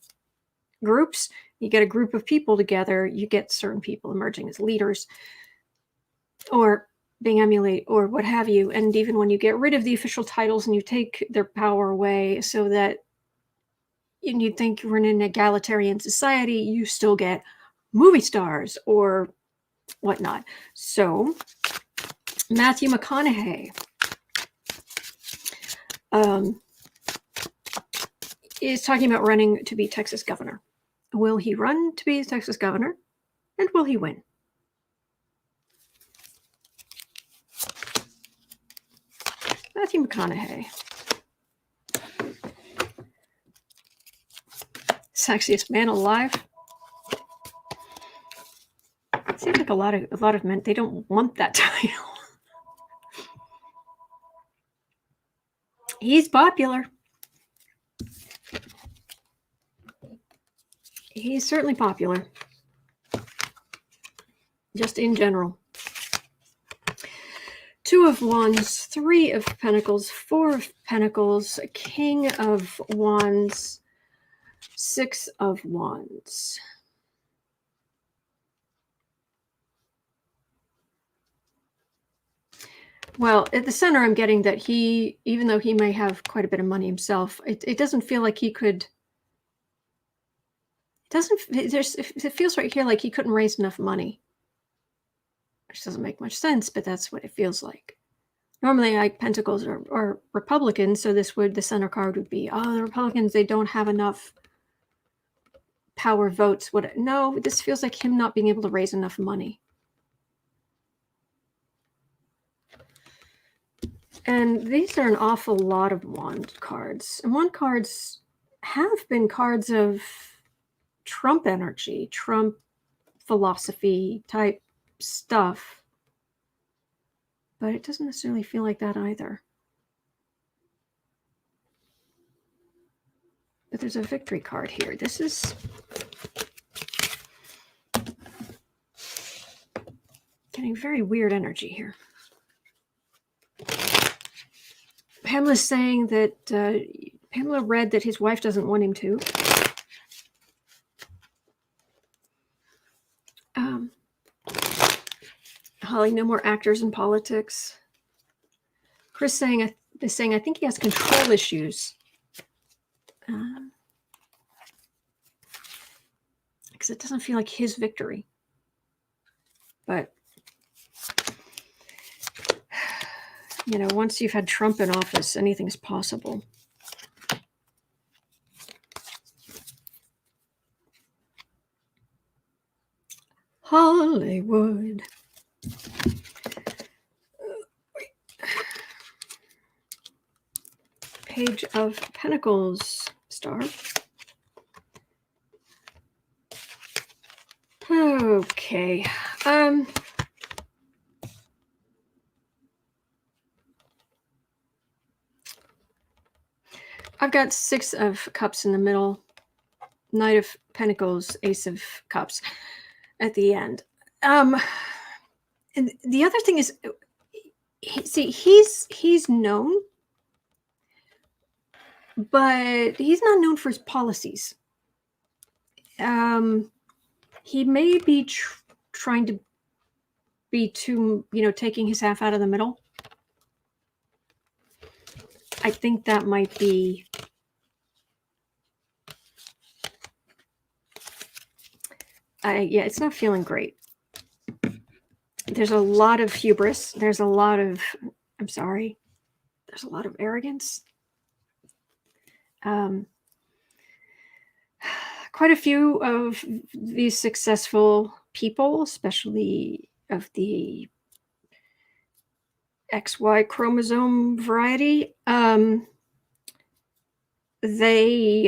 groups. You get a group of people together, you get certain people emerging as leaders or being emulated or what have you. And even when you get rid of the official titles and you take their power away so that you think we're in an egalitarian society, you still get movie stars or whatnot. So Matthew McConaughey is talking about running to be Texas governor. Will he run to be Texas governor? And will he win? Matthew McConaughey. Sexiest man alive. It seems like a lot of men, they don't want that title. He's popular. He's certainly popular. Just in general. 2 of Wands, 3 of Pentacles, 4 of Pentacles, King of Wands, 6 of Wands. Well, at the center, I'm getting that he, even though he may have quite a bit of money himself, it doesn't feel like he could. It feels right here like he couldn't raise enough money, which doesn't make much sense, but that's what it feels like. Normally, like Pentacles are Republicans, so the center card would be, the Republicans, they don't have enough power votes. No, this feels like him not being able to raise enough money. And these are an awful lot of Wand cards. And Wand cards have been cards of Trump energy, Trump philosophy type stuff. But it doesn't necessarily feel like that either. But there's a victory card here. This is getting very weird energy here. Pamela's saying that Pamela read that his wife doesn't want him to. Holly, no more actors in politics. Chris is saying I think he has control issues. Because it doesn't feel like his victory. But once you've had Trump in office, anything's possible. Hollywood. Page of Pentacles, Star. Okay. I've got Six of Cups in the middle, Knight of Pentacles, Ace of Cups at the end. And the other thing is, see, he's known, but he's not known for his policies. He may be trying to be too, taking his half out of the middle. I think that might be yeah, it's not feeling great. There's a lot of hubris. There's a lot of, I'm sorry, there's a lot of arrogance. Quite a few of these successful people, especially of the XY chromosome variety, they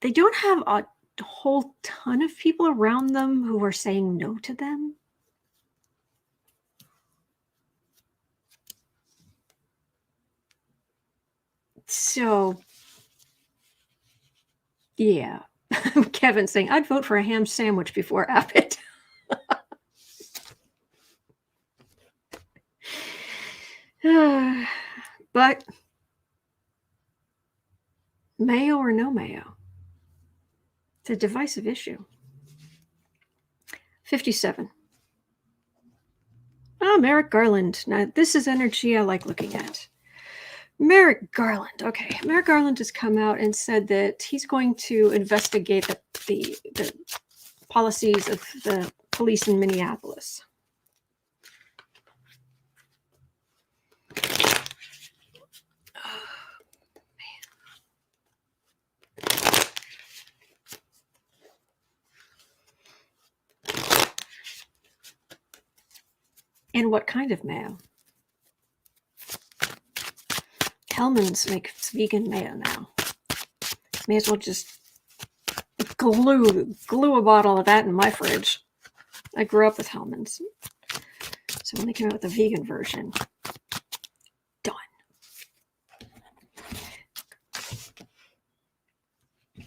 don't have a whole ton of people around them who are saying no to them. So, yeah. Kevin's saying, I'd vote for a ham sandwich before Abbott. But mayo or no mayo? It's a divisive issue. 57. Oh, Merrick Garland. Now, this is energy I like looking at. Merrick Garland. Okay, Merrick Garland has come out and said that he's going to investigate the policies of the police in Minneapolis. And what kind of mayo? Hellman's makes vegan mayo now. May as well just glue a bottle of that in my fridge. I grew up with Hellman's. So when they came out with the vegan version, done. All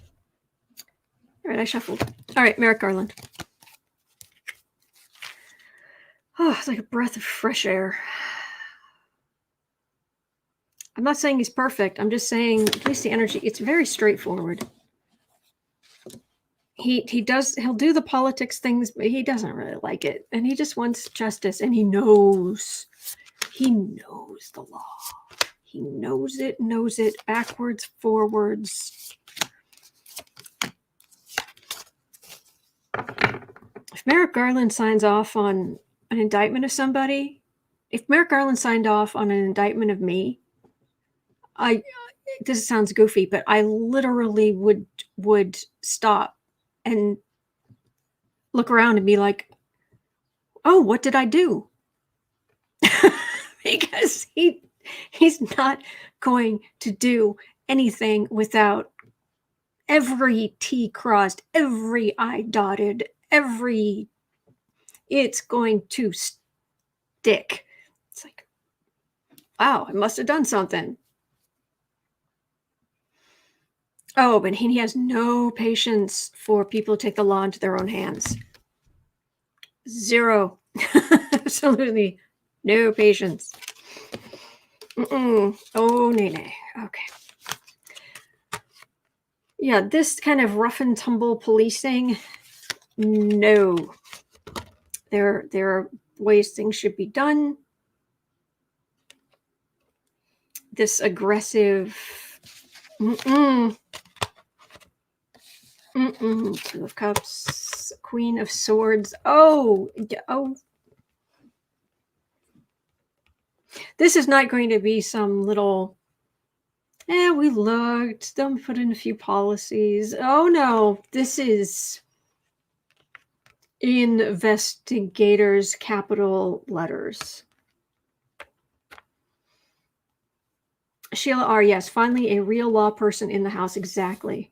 right, I shuffled. All right, Merrick Garland. Oh, it's like a breath of fresh air. I'm not saying he's perfect. I'm just saying, at least the energy, it's very straightforward. He'll do the politics things, but he doesn't really like it. And he just wants justice, and he knows the law. He knows it backwards, forwards. If Merrick Garland signs off on an indictment of somebody, if Merrick Garland signed off on an indictment of me, this sounds goofy, but I literally would stop and look around and be like, oh, what did I do? Because he's not going to do anything without every T crossed, every I dotted, it's going to stick. It's like, wow, I must have done something. Oh, but he has no patience for people to take the law into their own hands. Zero. Absolutely no patience. Oh, nay. Okay. Yeah, this kind of rough and tumble policing, no. There are ways things should be done. This aggressive, Two of Cups, Queen of Swords. Oh. This is not going to be some little, we looked, then we put in a few policies. Oh no, this is investigators, capital letters. Sheila R., yes, finally a real law person in the House. Exactly.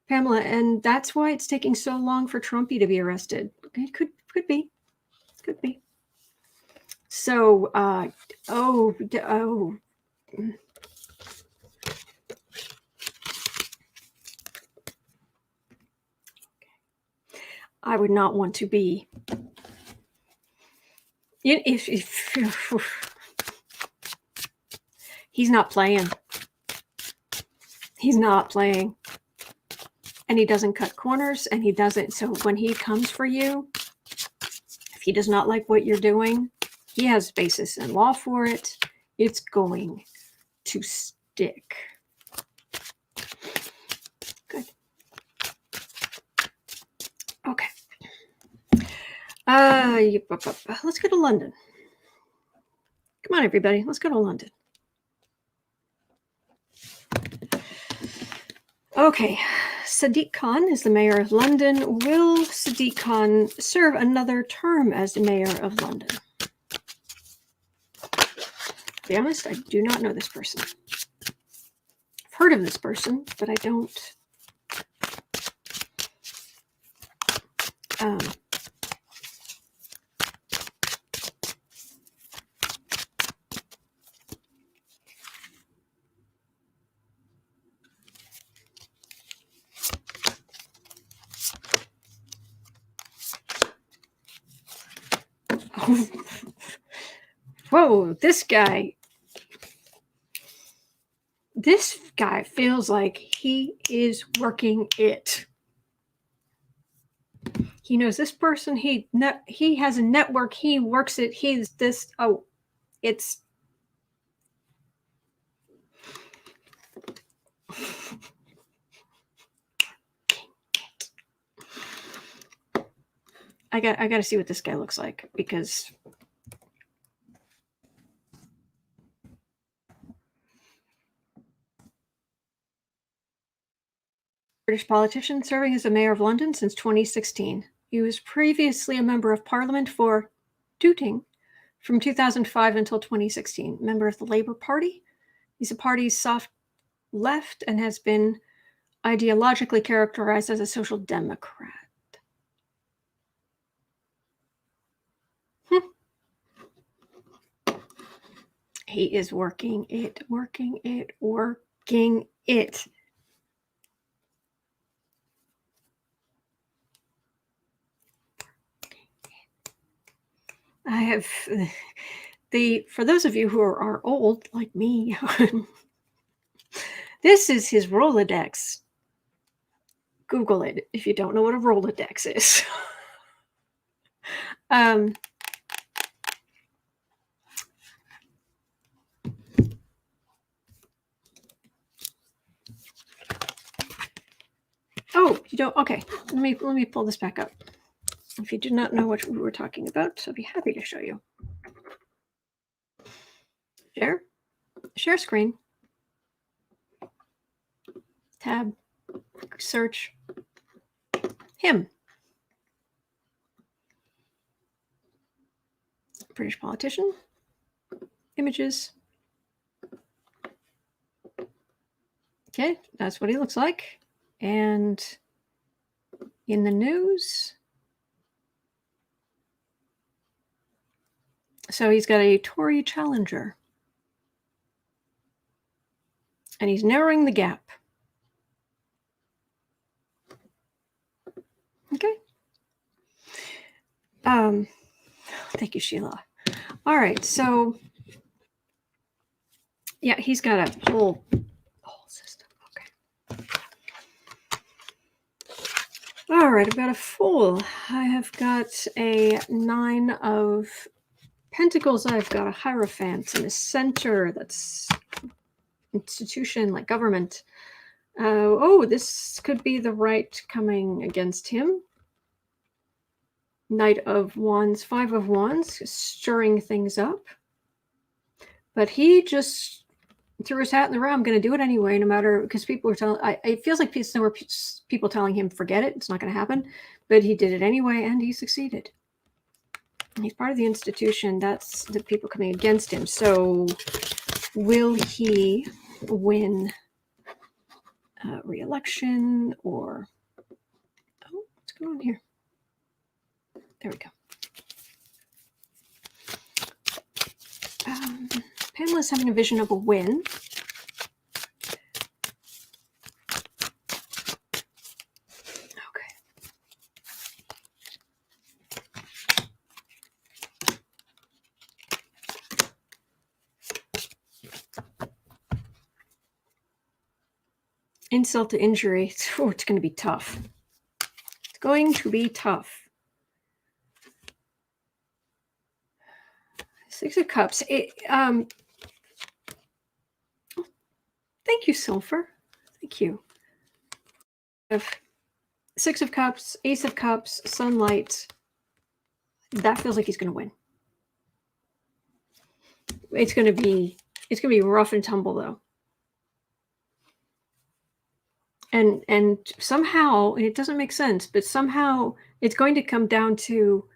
Pamela, and that's why it's taking so long for Trumpy to be arrested. It could be. Could be. So, I would not want to be. If he's not playing. He's not playing. And he doesn't cut corners, and he doesn't. So when he comes for you, if he does not like what you're doing, he has basis in law for it. It's going to stick. Good. Okay. Let's go to London. Come on, everybody. Let's go to London. Okay. Sadiq Khan is the mayor of London. Will Sadiq Khan serve another term as the mayor of London? To be honest, I do not know this person. I've heard of this person, but I don't. Whoa, this guy feels like he is working it. He knows this person. He has a network. He works it. He's this. Oh, it's. I got to see what this guy looks like, because British politician serving as the mayor of London since 2016. He was previously a member of Parliament for Tooting from 2005 until 2016. Member of the Labour Party. He's the party's soft left and has been ideologically characterized as a social democrat. He is working it. I have for those of you who are old like me, this is his Rolodex. Google it if you don't know what a Rolodex is. Oh, you don't? Okay, let me pull this back up. If you do not know what we were talking about, I'll be happy to show you. Share screen. Tab, search him. British politician. Images. Okay, that's what he looks like. And in the news, so he's got a Tory challenger, and he's narrowing the gap. Okay. Thank you, Sheila. All right, so yeah, he's got a whole system. Okay. All right, I've got a Fool. I have got a 9 of Pentacles. I've got a Hierophant in the center. That's institution, like government. Oh, this could be the right coming against him. Knight of Wands, 5 of Wands, stirring things up. But he just threw his hat in the ring. I'm going to do it anyway, no matter, because people were telling, it feels like there were people telling him, forget it, it's not going to happen. But he did it anyway, and he succeeded. He's part of the institution. That's the people coming against him. So will he win re-election or... Oh, what's going on here? There we go. Pamela's having a vision of a win. Okay. Insult to injury. Oh, it's going to be tough. It's going to be tough. Six of Cups. Thank you, Sulfur. Thank you. Six of Cups, Ace of Cups, Sunlight. That feels like he's going to win. It's going to be rough and tumble though. And somehow, and it doesn't make sense, but somehow it's going to come down to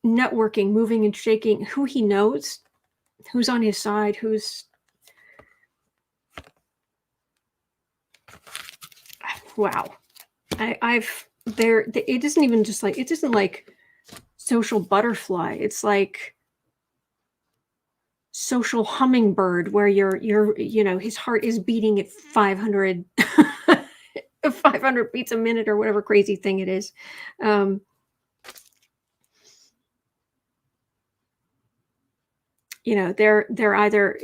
networking, moving and shaking, who he knows, who's on his side, who's... Wow. It isn't even just like, it isn't like social butterfly. It's like social hummingbird where his heart is beating at 500 beats a minute or whatever crazy thing it is. They're either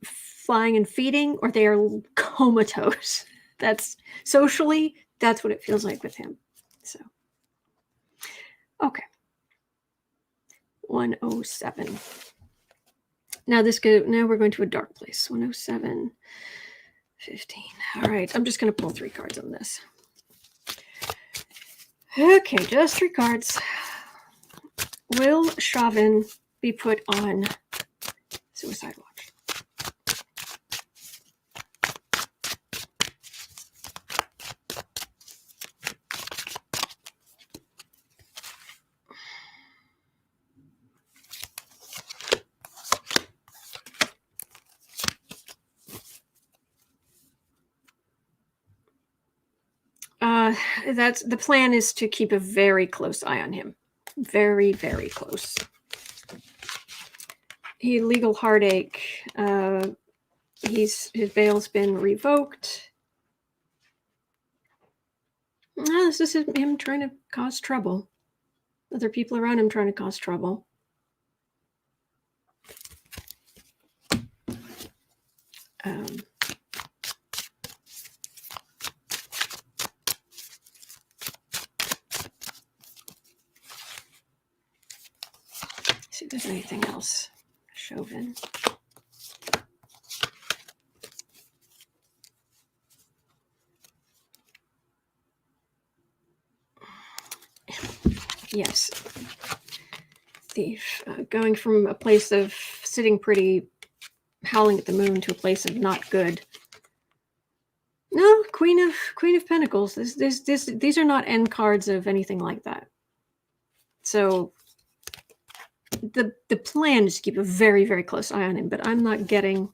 flying and feeding or they are comatose. That's socially, that's what it feels like with him. So, okay. 107. Now we're going to a dark place. 107, 15. All right. I'm just going to pull 3 cards on this. Okay, just 3 cards. Will Chauvin be put on suicide watch? That's the plan, is to keep a very close eye on him. Very, very close. Legal heartache. His bail's been revoked. This is him trying to cause trouble. Other people around him trying to cause trouble. See if there's anything else. Chauvin. Yes. Thief. Going from a place of sitting pretty, howling at the moon, to a place of not good. No, Queen of Pentacles. These are not end cards of anything like that. So the plan is to keep a very, very close eye on him, but I'm not getting...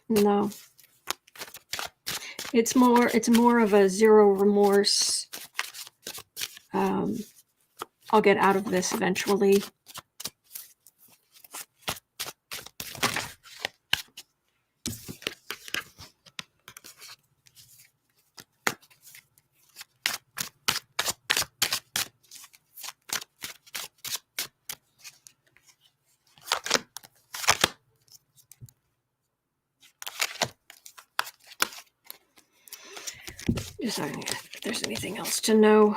No. It's more of a zero remorse. I'll get out of this eventually. Just if there's anything else to know.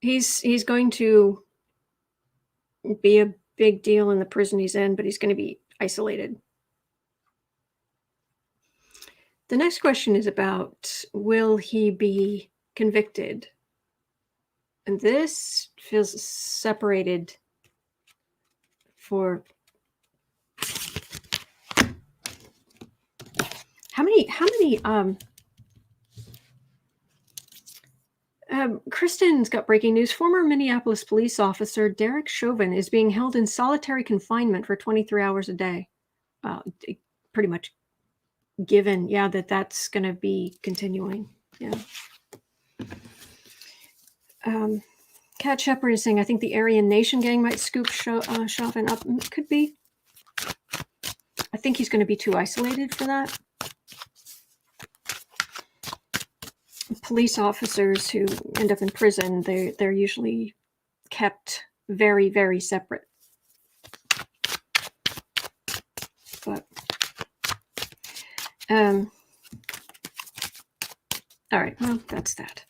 He's going to be a big deal in the prison he's in, but he's going to be isolated. The next question is about, will he be convicted? And this feels separated for... How many Kristen's got breaking news. Former Minneapolis police officer Derek Chauvin is being held in solitary confinement for 23 hours a day. Pretty much given, that's going to be continuing. Yeah. Cat Shepard is saying, I think the Aryan Nation gang might scoop Chauvin up. Could be. I think he's going to be too isolated for that. Police officers who end up in prison, they're usually kept very, very separate. But all right, well, that's that.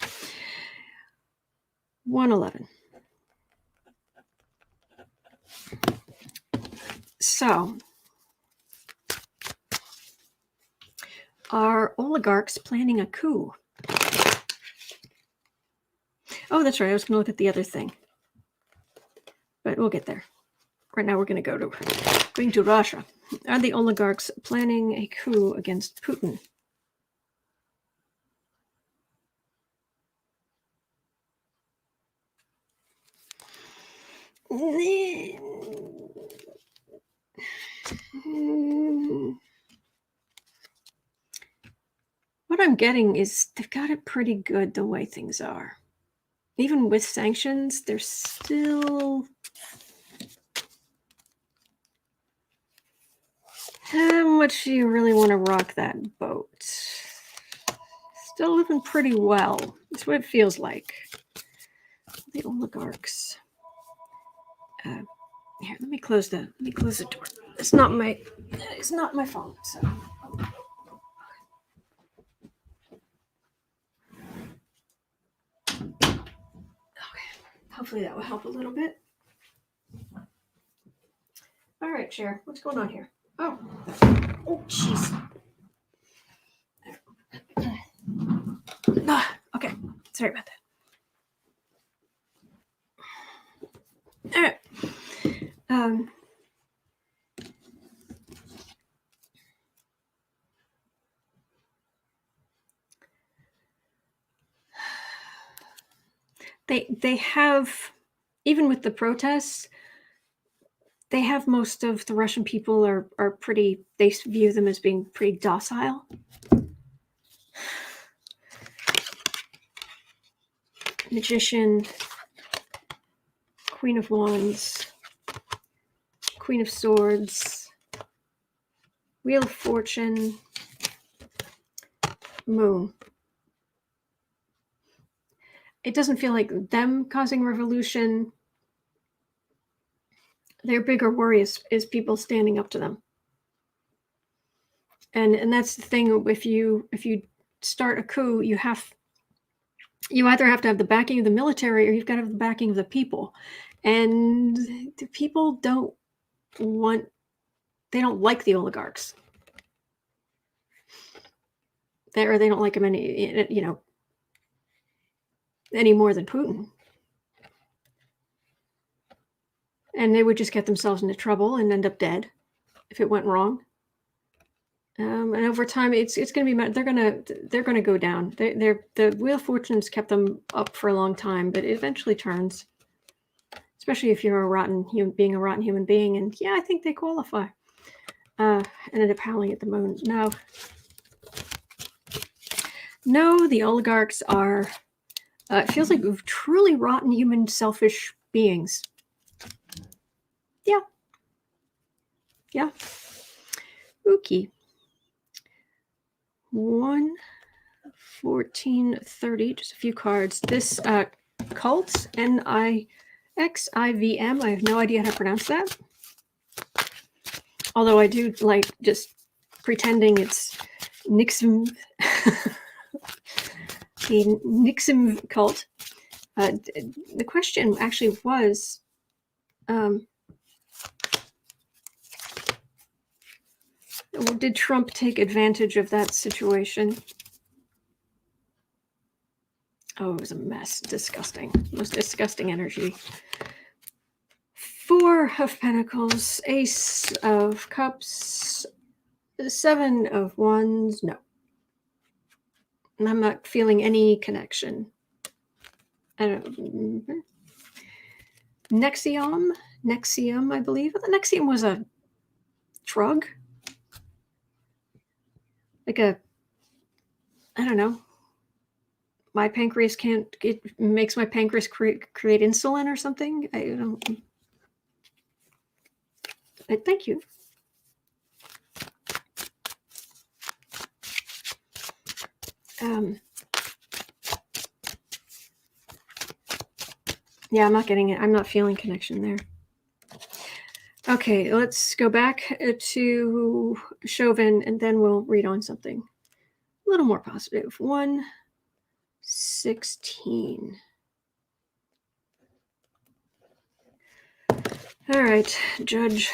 111. So, are oligarchs planning a coup? Oh, that's right. I was going to look at the other thing, but we'll get there. Right now, we're going to Russia. Are the oligarchs planning a coup against Putin? What I'm getting is they've got it pretty good the way things are. Even with sanctions, they're still... How much do you really want to rock that boat? Still living pretty well. That's what it feels like. The oligarchs. Here, let me close the door. It's not my phone. So. Okay. Hopefully that will help a little bit. All right, Chair. What's going on here? Oh, jeez. Okay. Sorry about that. All right. They have, even with the protests, they have most of the Russian people are pretty, they view them as being pretty docile. Magician, Queen of Wands, Queen of Swords, Wheel of Fortune, Moon. It doesn't feel like them causing revolution. Their bigger worry is people standing up to them. And that's the thing. If you start a coup, you either have to have the backing of the military or you've got to have the backing of the people. And the people don't like the oligarchs. They don't like them any more than Putin. And they would just get themselves into trouble and end up dead if it went wrong. And over time, it's going to be, they're going to go down. The Wheel of Fortune's kept them up for a long time, but it eventually turns. Especially if you're a rotten human being. And yeah, I think they qualify. Ended up howling at the moon. No, the oligarchs are. It feels like truly rotten, human, selfish beings. Yeah. Okay. 1, 14, 30, just a few cards. This cult, NIXIVM, I have no idea how to pronounce that. Although I do like just pretending it's NIXIVM, the NIXIVM cult. The question actually was, did Trump take advantage of that situation? Oh, it was a mess. Disgusting. Most disgusting energy. 4 of Pentacles, Ace of Cups, 7 of Wands. No. I'm not feeling any connection. NIXIVM, I believe. NIXIVM was a drug, like I don't know. My pancreas it makes my pancreas create insulin or something. I don't. Thank you. Yeah, I'm not getting it. I'm not feeling connection there. Okay, let's go back to Chauvin, and then we'll read on something a little more positive. 1:16. All right, Judge.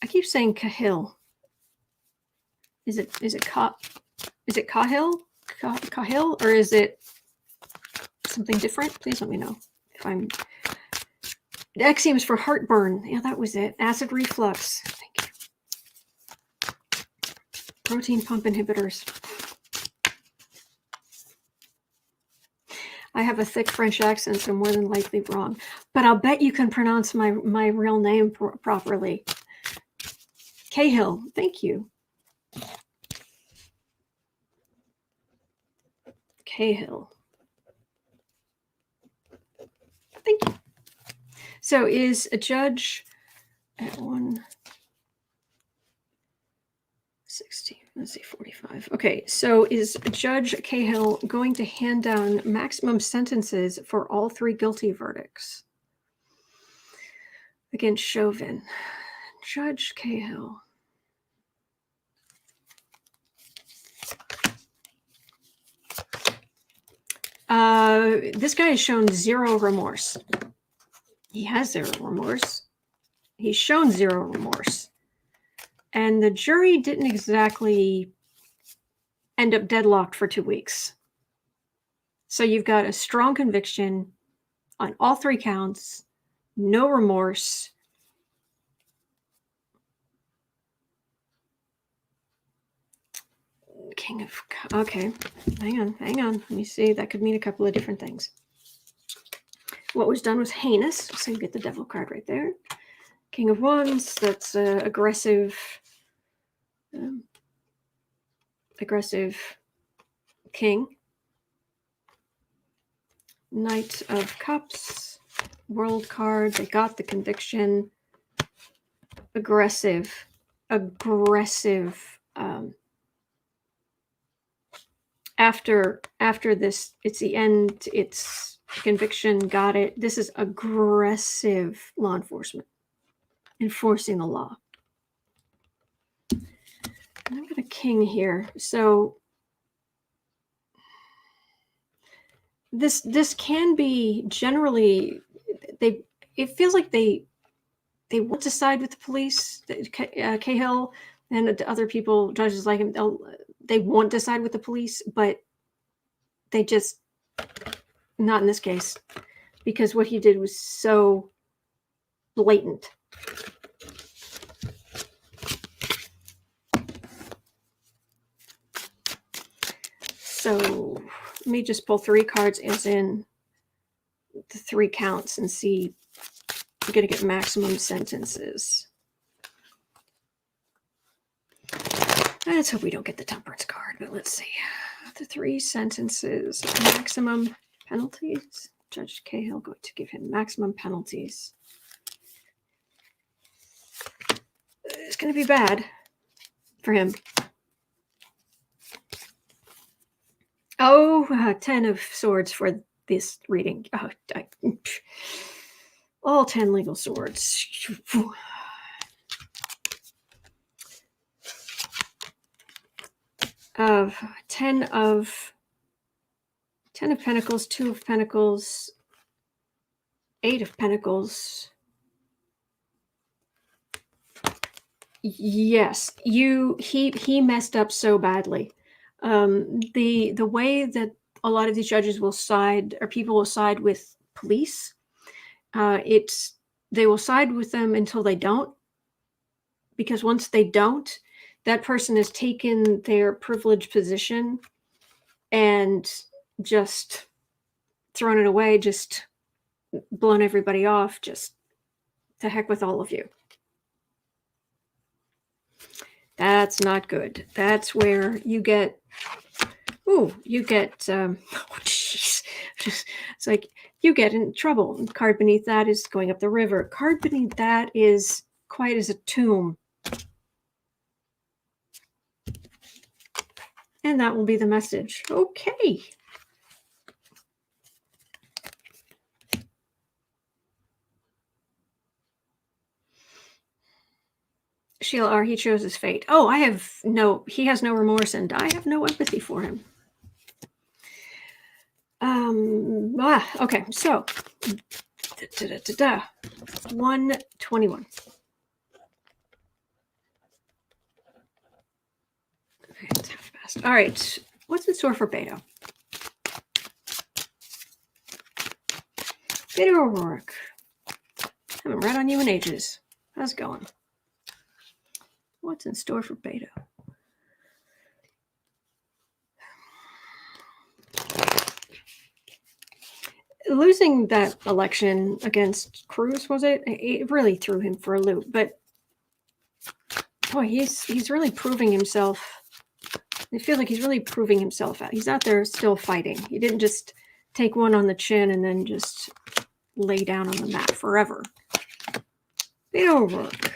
I keep saying Cahill. Is it Cahill? Cahill, or is it something different? Please let me know if I'm. NIXIVM is for heartburn. Yeah, that was it. Acid reflux. Thank you. Protein pump inhibitors. I have a thick French accent, so more than likely wrong. But I'll bet you can pronounce my real name properly. Cahill. Thank you. Cahill. Thank you. So is a judge at 1:16, let's see, 45. Okay, so is Judge Cahill going to hand down maximum sentences for all three guilty verdicts against Chauvin? Judge Cahill. This guy has shown zero remorse. He has zero remorse. He's shown zero remorse. And the jury didn't exactly end up deadlocked for 2 weeks. So you've got a strong conviction on all three counts, no remorse. King of... Okay, hang on. Let me see. That could mean a couple of different things. What was done was heinous, so you get the devil card right there. King of Wands, that's aggressive king. Knight of Cups, World card, they got the conviction. Aggressive. After this, it's the end, it's conviction, got it. This is aggressive law enforcement, enforcing the law. And I've got a king here. So this can be generally, it feels like they won't decide with the police. Cahill and other people, judges like him, they won't decide with the police, but they just, not in this case, because what he did was so blatant. So let me just pull three cards as in the three counts and see. I'm going to get maximum sentences. Let's hope we don't get the temperance card, but let's see. The three sentences, maximum penalties. Judge Cahill going to give him maximum penalties. It's going to be bad for him. Oh, 10 of swords for this reading. Oh, all 10 legal swords. 10 of Pentacles, 2 of Pentacles, 8 of Pentacles. Yes, he messed up so badly. The way that a lot of these judges will side, or people will side with police, they will side with them until they don't, because once they don't, that person has taken their privileged position and just thrown it away, just blown everybody off, just to heck with all of you. That's not good. That's where you get, oh, jeez. It's like you get in trouble. Card beneath that is going up the river. Card beneath that is quiet as a tomb. And that will be the message. Okay. Sheila R., he chose his fate. Oh, he has no remorse, and I have no empathy for him. Okay, so 121. Okay, it's half past. All right, what's in store for Beto? Beto O'Rourke. Haven't read on you in ages. How's it going? What's in store for Beto? Losing that election against Cruz, was it? It really threw him for a loop. But boy, he's really proving himself. I feel like he's really proving himself out. He's out there still fighting. He didn't just take one on the chin and then just lay down on the mat forever. Beto O'Rourke.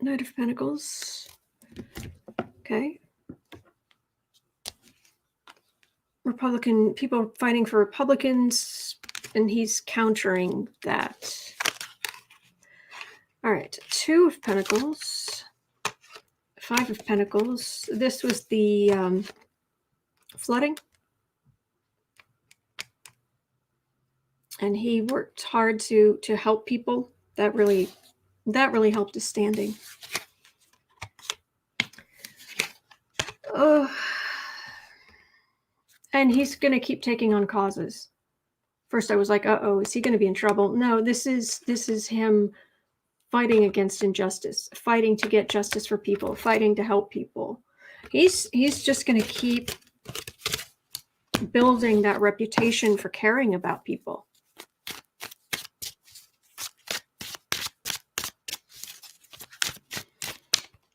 Knight of Pentacles. Okay. Republican people fighting for Republicans, and he's countering that. All right, 2 of Pentacles, 5 of Pentacles. This was the flooding, and he worked hard to help people. That really helped his standing. And he's going to keep taking on causes. First, I was like, "Uh-oh, is he going to be in trouble?" No, this is him fighting against injustice, fighting to get justice for people, fighting to help people. He's just going to keep building that reputation for caring about people.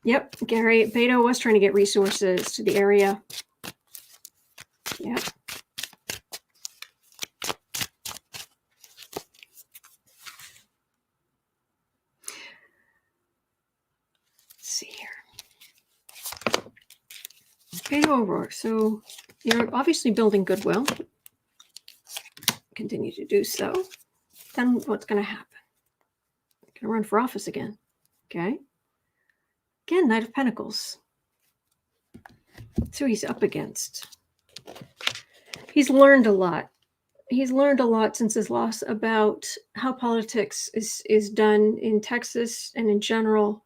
Yep, Gary, Beto was trying to get resources to the area. Yep. Let's see here. Beto O'Rourke. So you're obviously building goodwill. Continue to do so. Then what's going to happen? You're going to run for office again. Okay. Again, Knight of Pentacles. That's who he's up against. He's learned a lot. He's learned a lot since his loss about how politics is done in Texas and in general.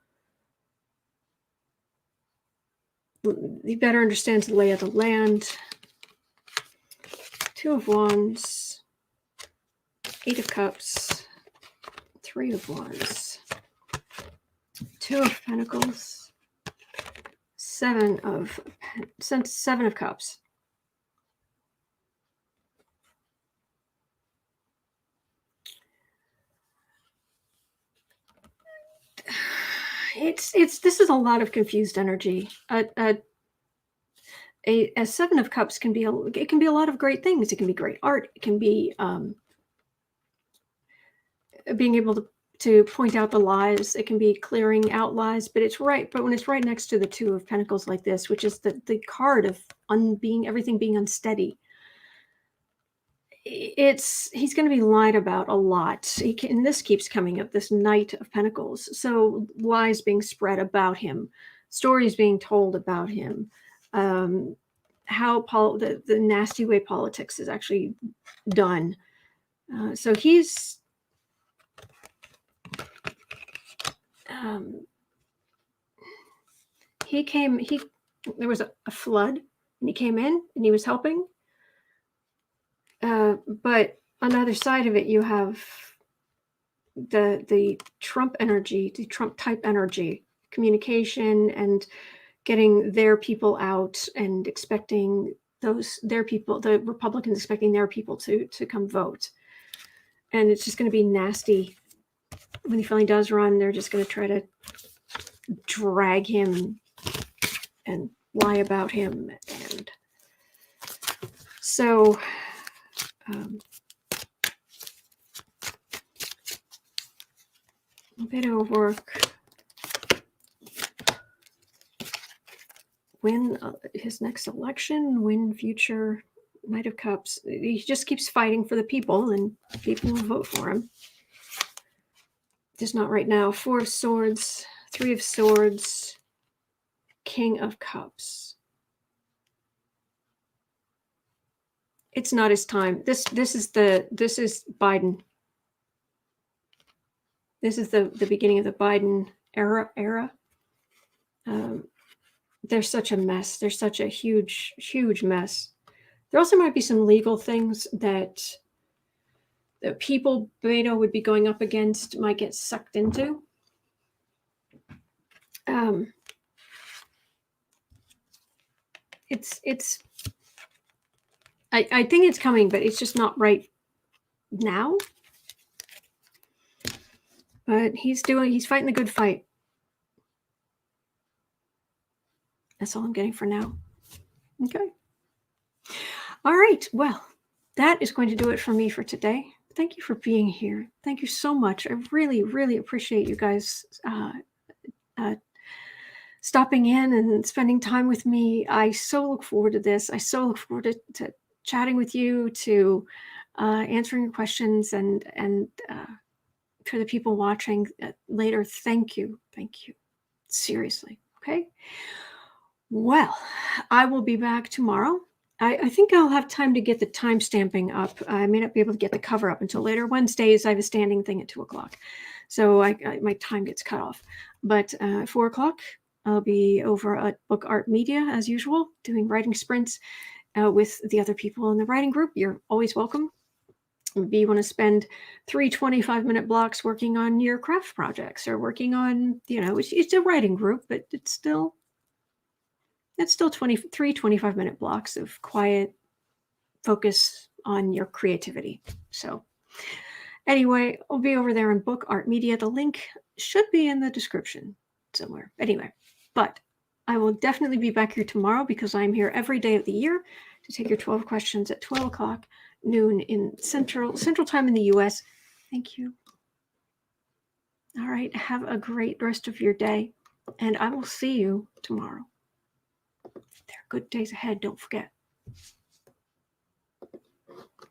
He better understands the lay of the land. 2 of Wands. 8 of Cups. 3 of Wands. 2 of Pentacles. 7 of Cups. This is a lot of confused energy. A 7 of Cups can be a lot of great things. It can be great art. It can be being able to point out the lies. It can be clearing out lies. But when it's right next to the 2 of Pentacles like this, which is the card of everything being unsteady, he's going to be lied about a lot. And this keeps coming up, this Knight of Pentacles. So lies being spread about him, stories being told about him, how the nasty way politics is actually done. So he's there was a flood, and he came in and he was helping. But on the other side of it, you have the Trump energy, the Trump type energy, communication and getting their people out and expecting the Republicans expecting their people to come vote. And it's just going to be nasty. When he finally does run, they're just going to try to drag him and lie about him. And so Beto O'Rourke win his next election, win future Knight of Cups. He just keeps fighting for the people, and people will vote for him. Just not right now. 4 of Swords, 3 of Swords, King of Cups. It's not his time. This is Biden. This is the beginning of the Biden era. There's such a mess. There's such a huge mess. There also might be some legal things that the people Beto would be going up against might get sucked into. I think it's coming, but it's just not right now. But he's fighting the good fight. That's all I'm getting for now. Okay. All right. Well, that is going to do it for me for today. Thank you for being here. Thank you so much. I really appreciate you guys stopping in and spending time with me. I so look forward to this. I so look forward to chatting with you, to answering your questions, and for the people watching later, thank you. Seriously. Okay. Well, I will be back tomorrow. I think I'll have time to get the time stamping up. I may not be able to get the cover up until later. Wednesdays, I have a standing thing at 2:00. So my time gets cut off. But at 4:00, I'll be over at Book Art Media, as usual, doing writing sprints with the other people in the writing group. You're always welcome. Maybe you want to spend 3 25-minute blocks working on your craft projects, or working on, it's a writing group, but it's still 23 25-minute blocks of quiet focus on your creativity. So anyway, I'll be over there in Book Art Media. The link should be in the description somewhere. Anyway, but I will definitely be back here tomorrow, because I'm here every day of the year to take your 12 questions at 12:00 noon in Central Time in the US. Thank you. All right. Have a great rest of your day, and I will see you tomorrow. There are good days ahead. Don't forget.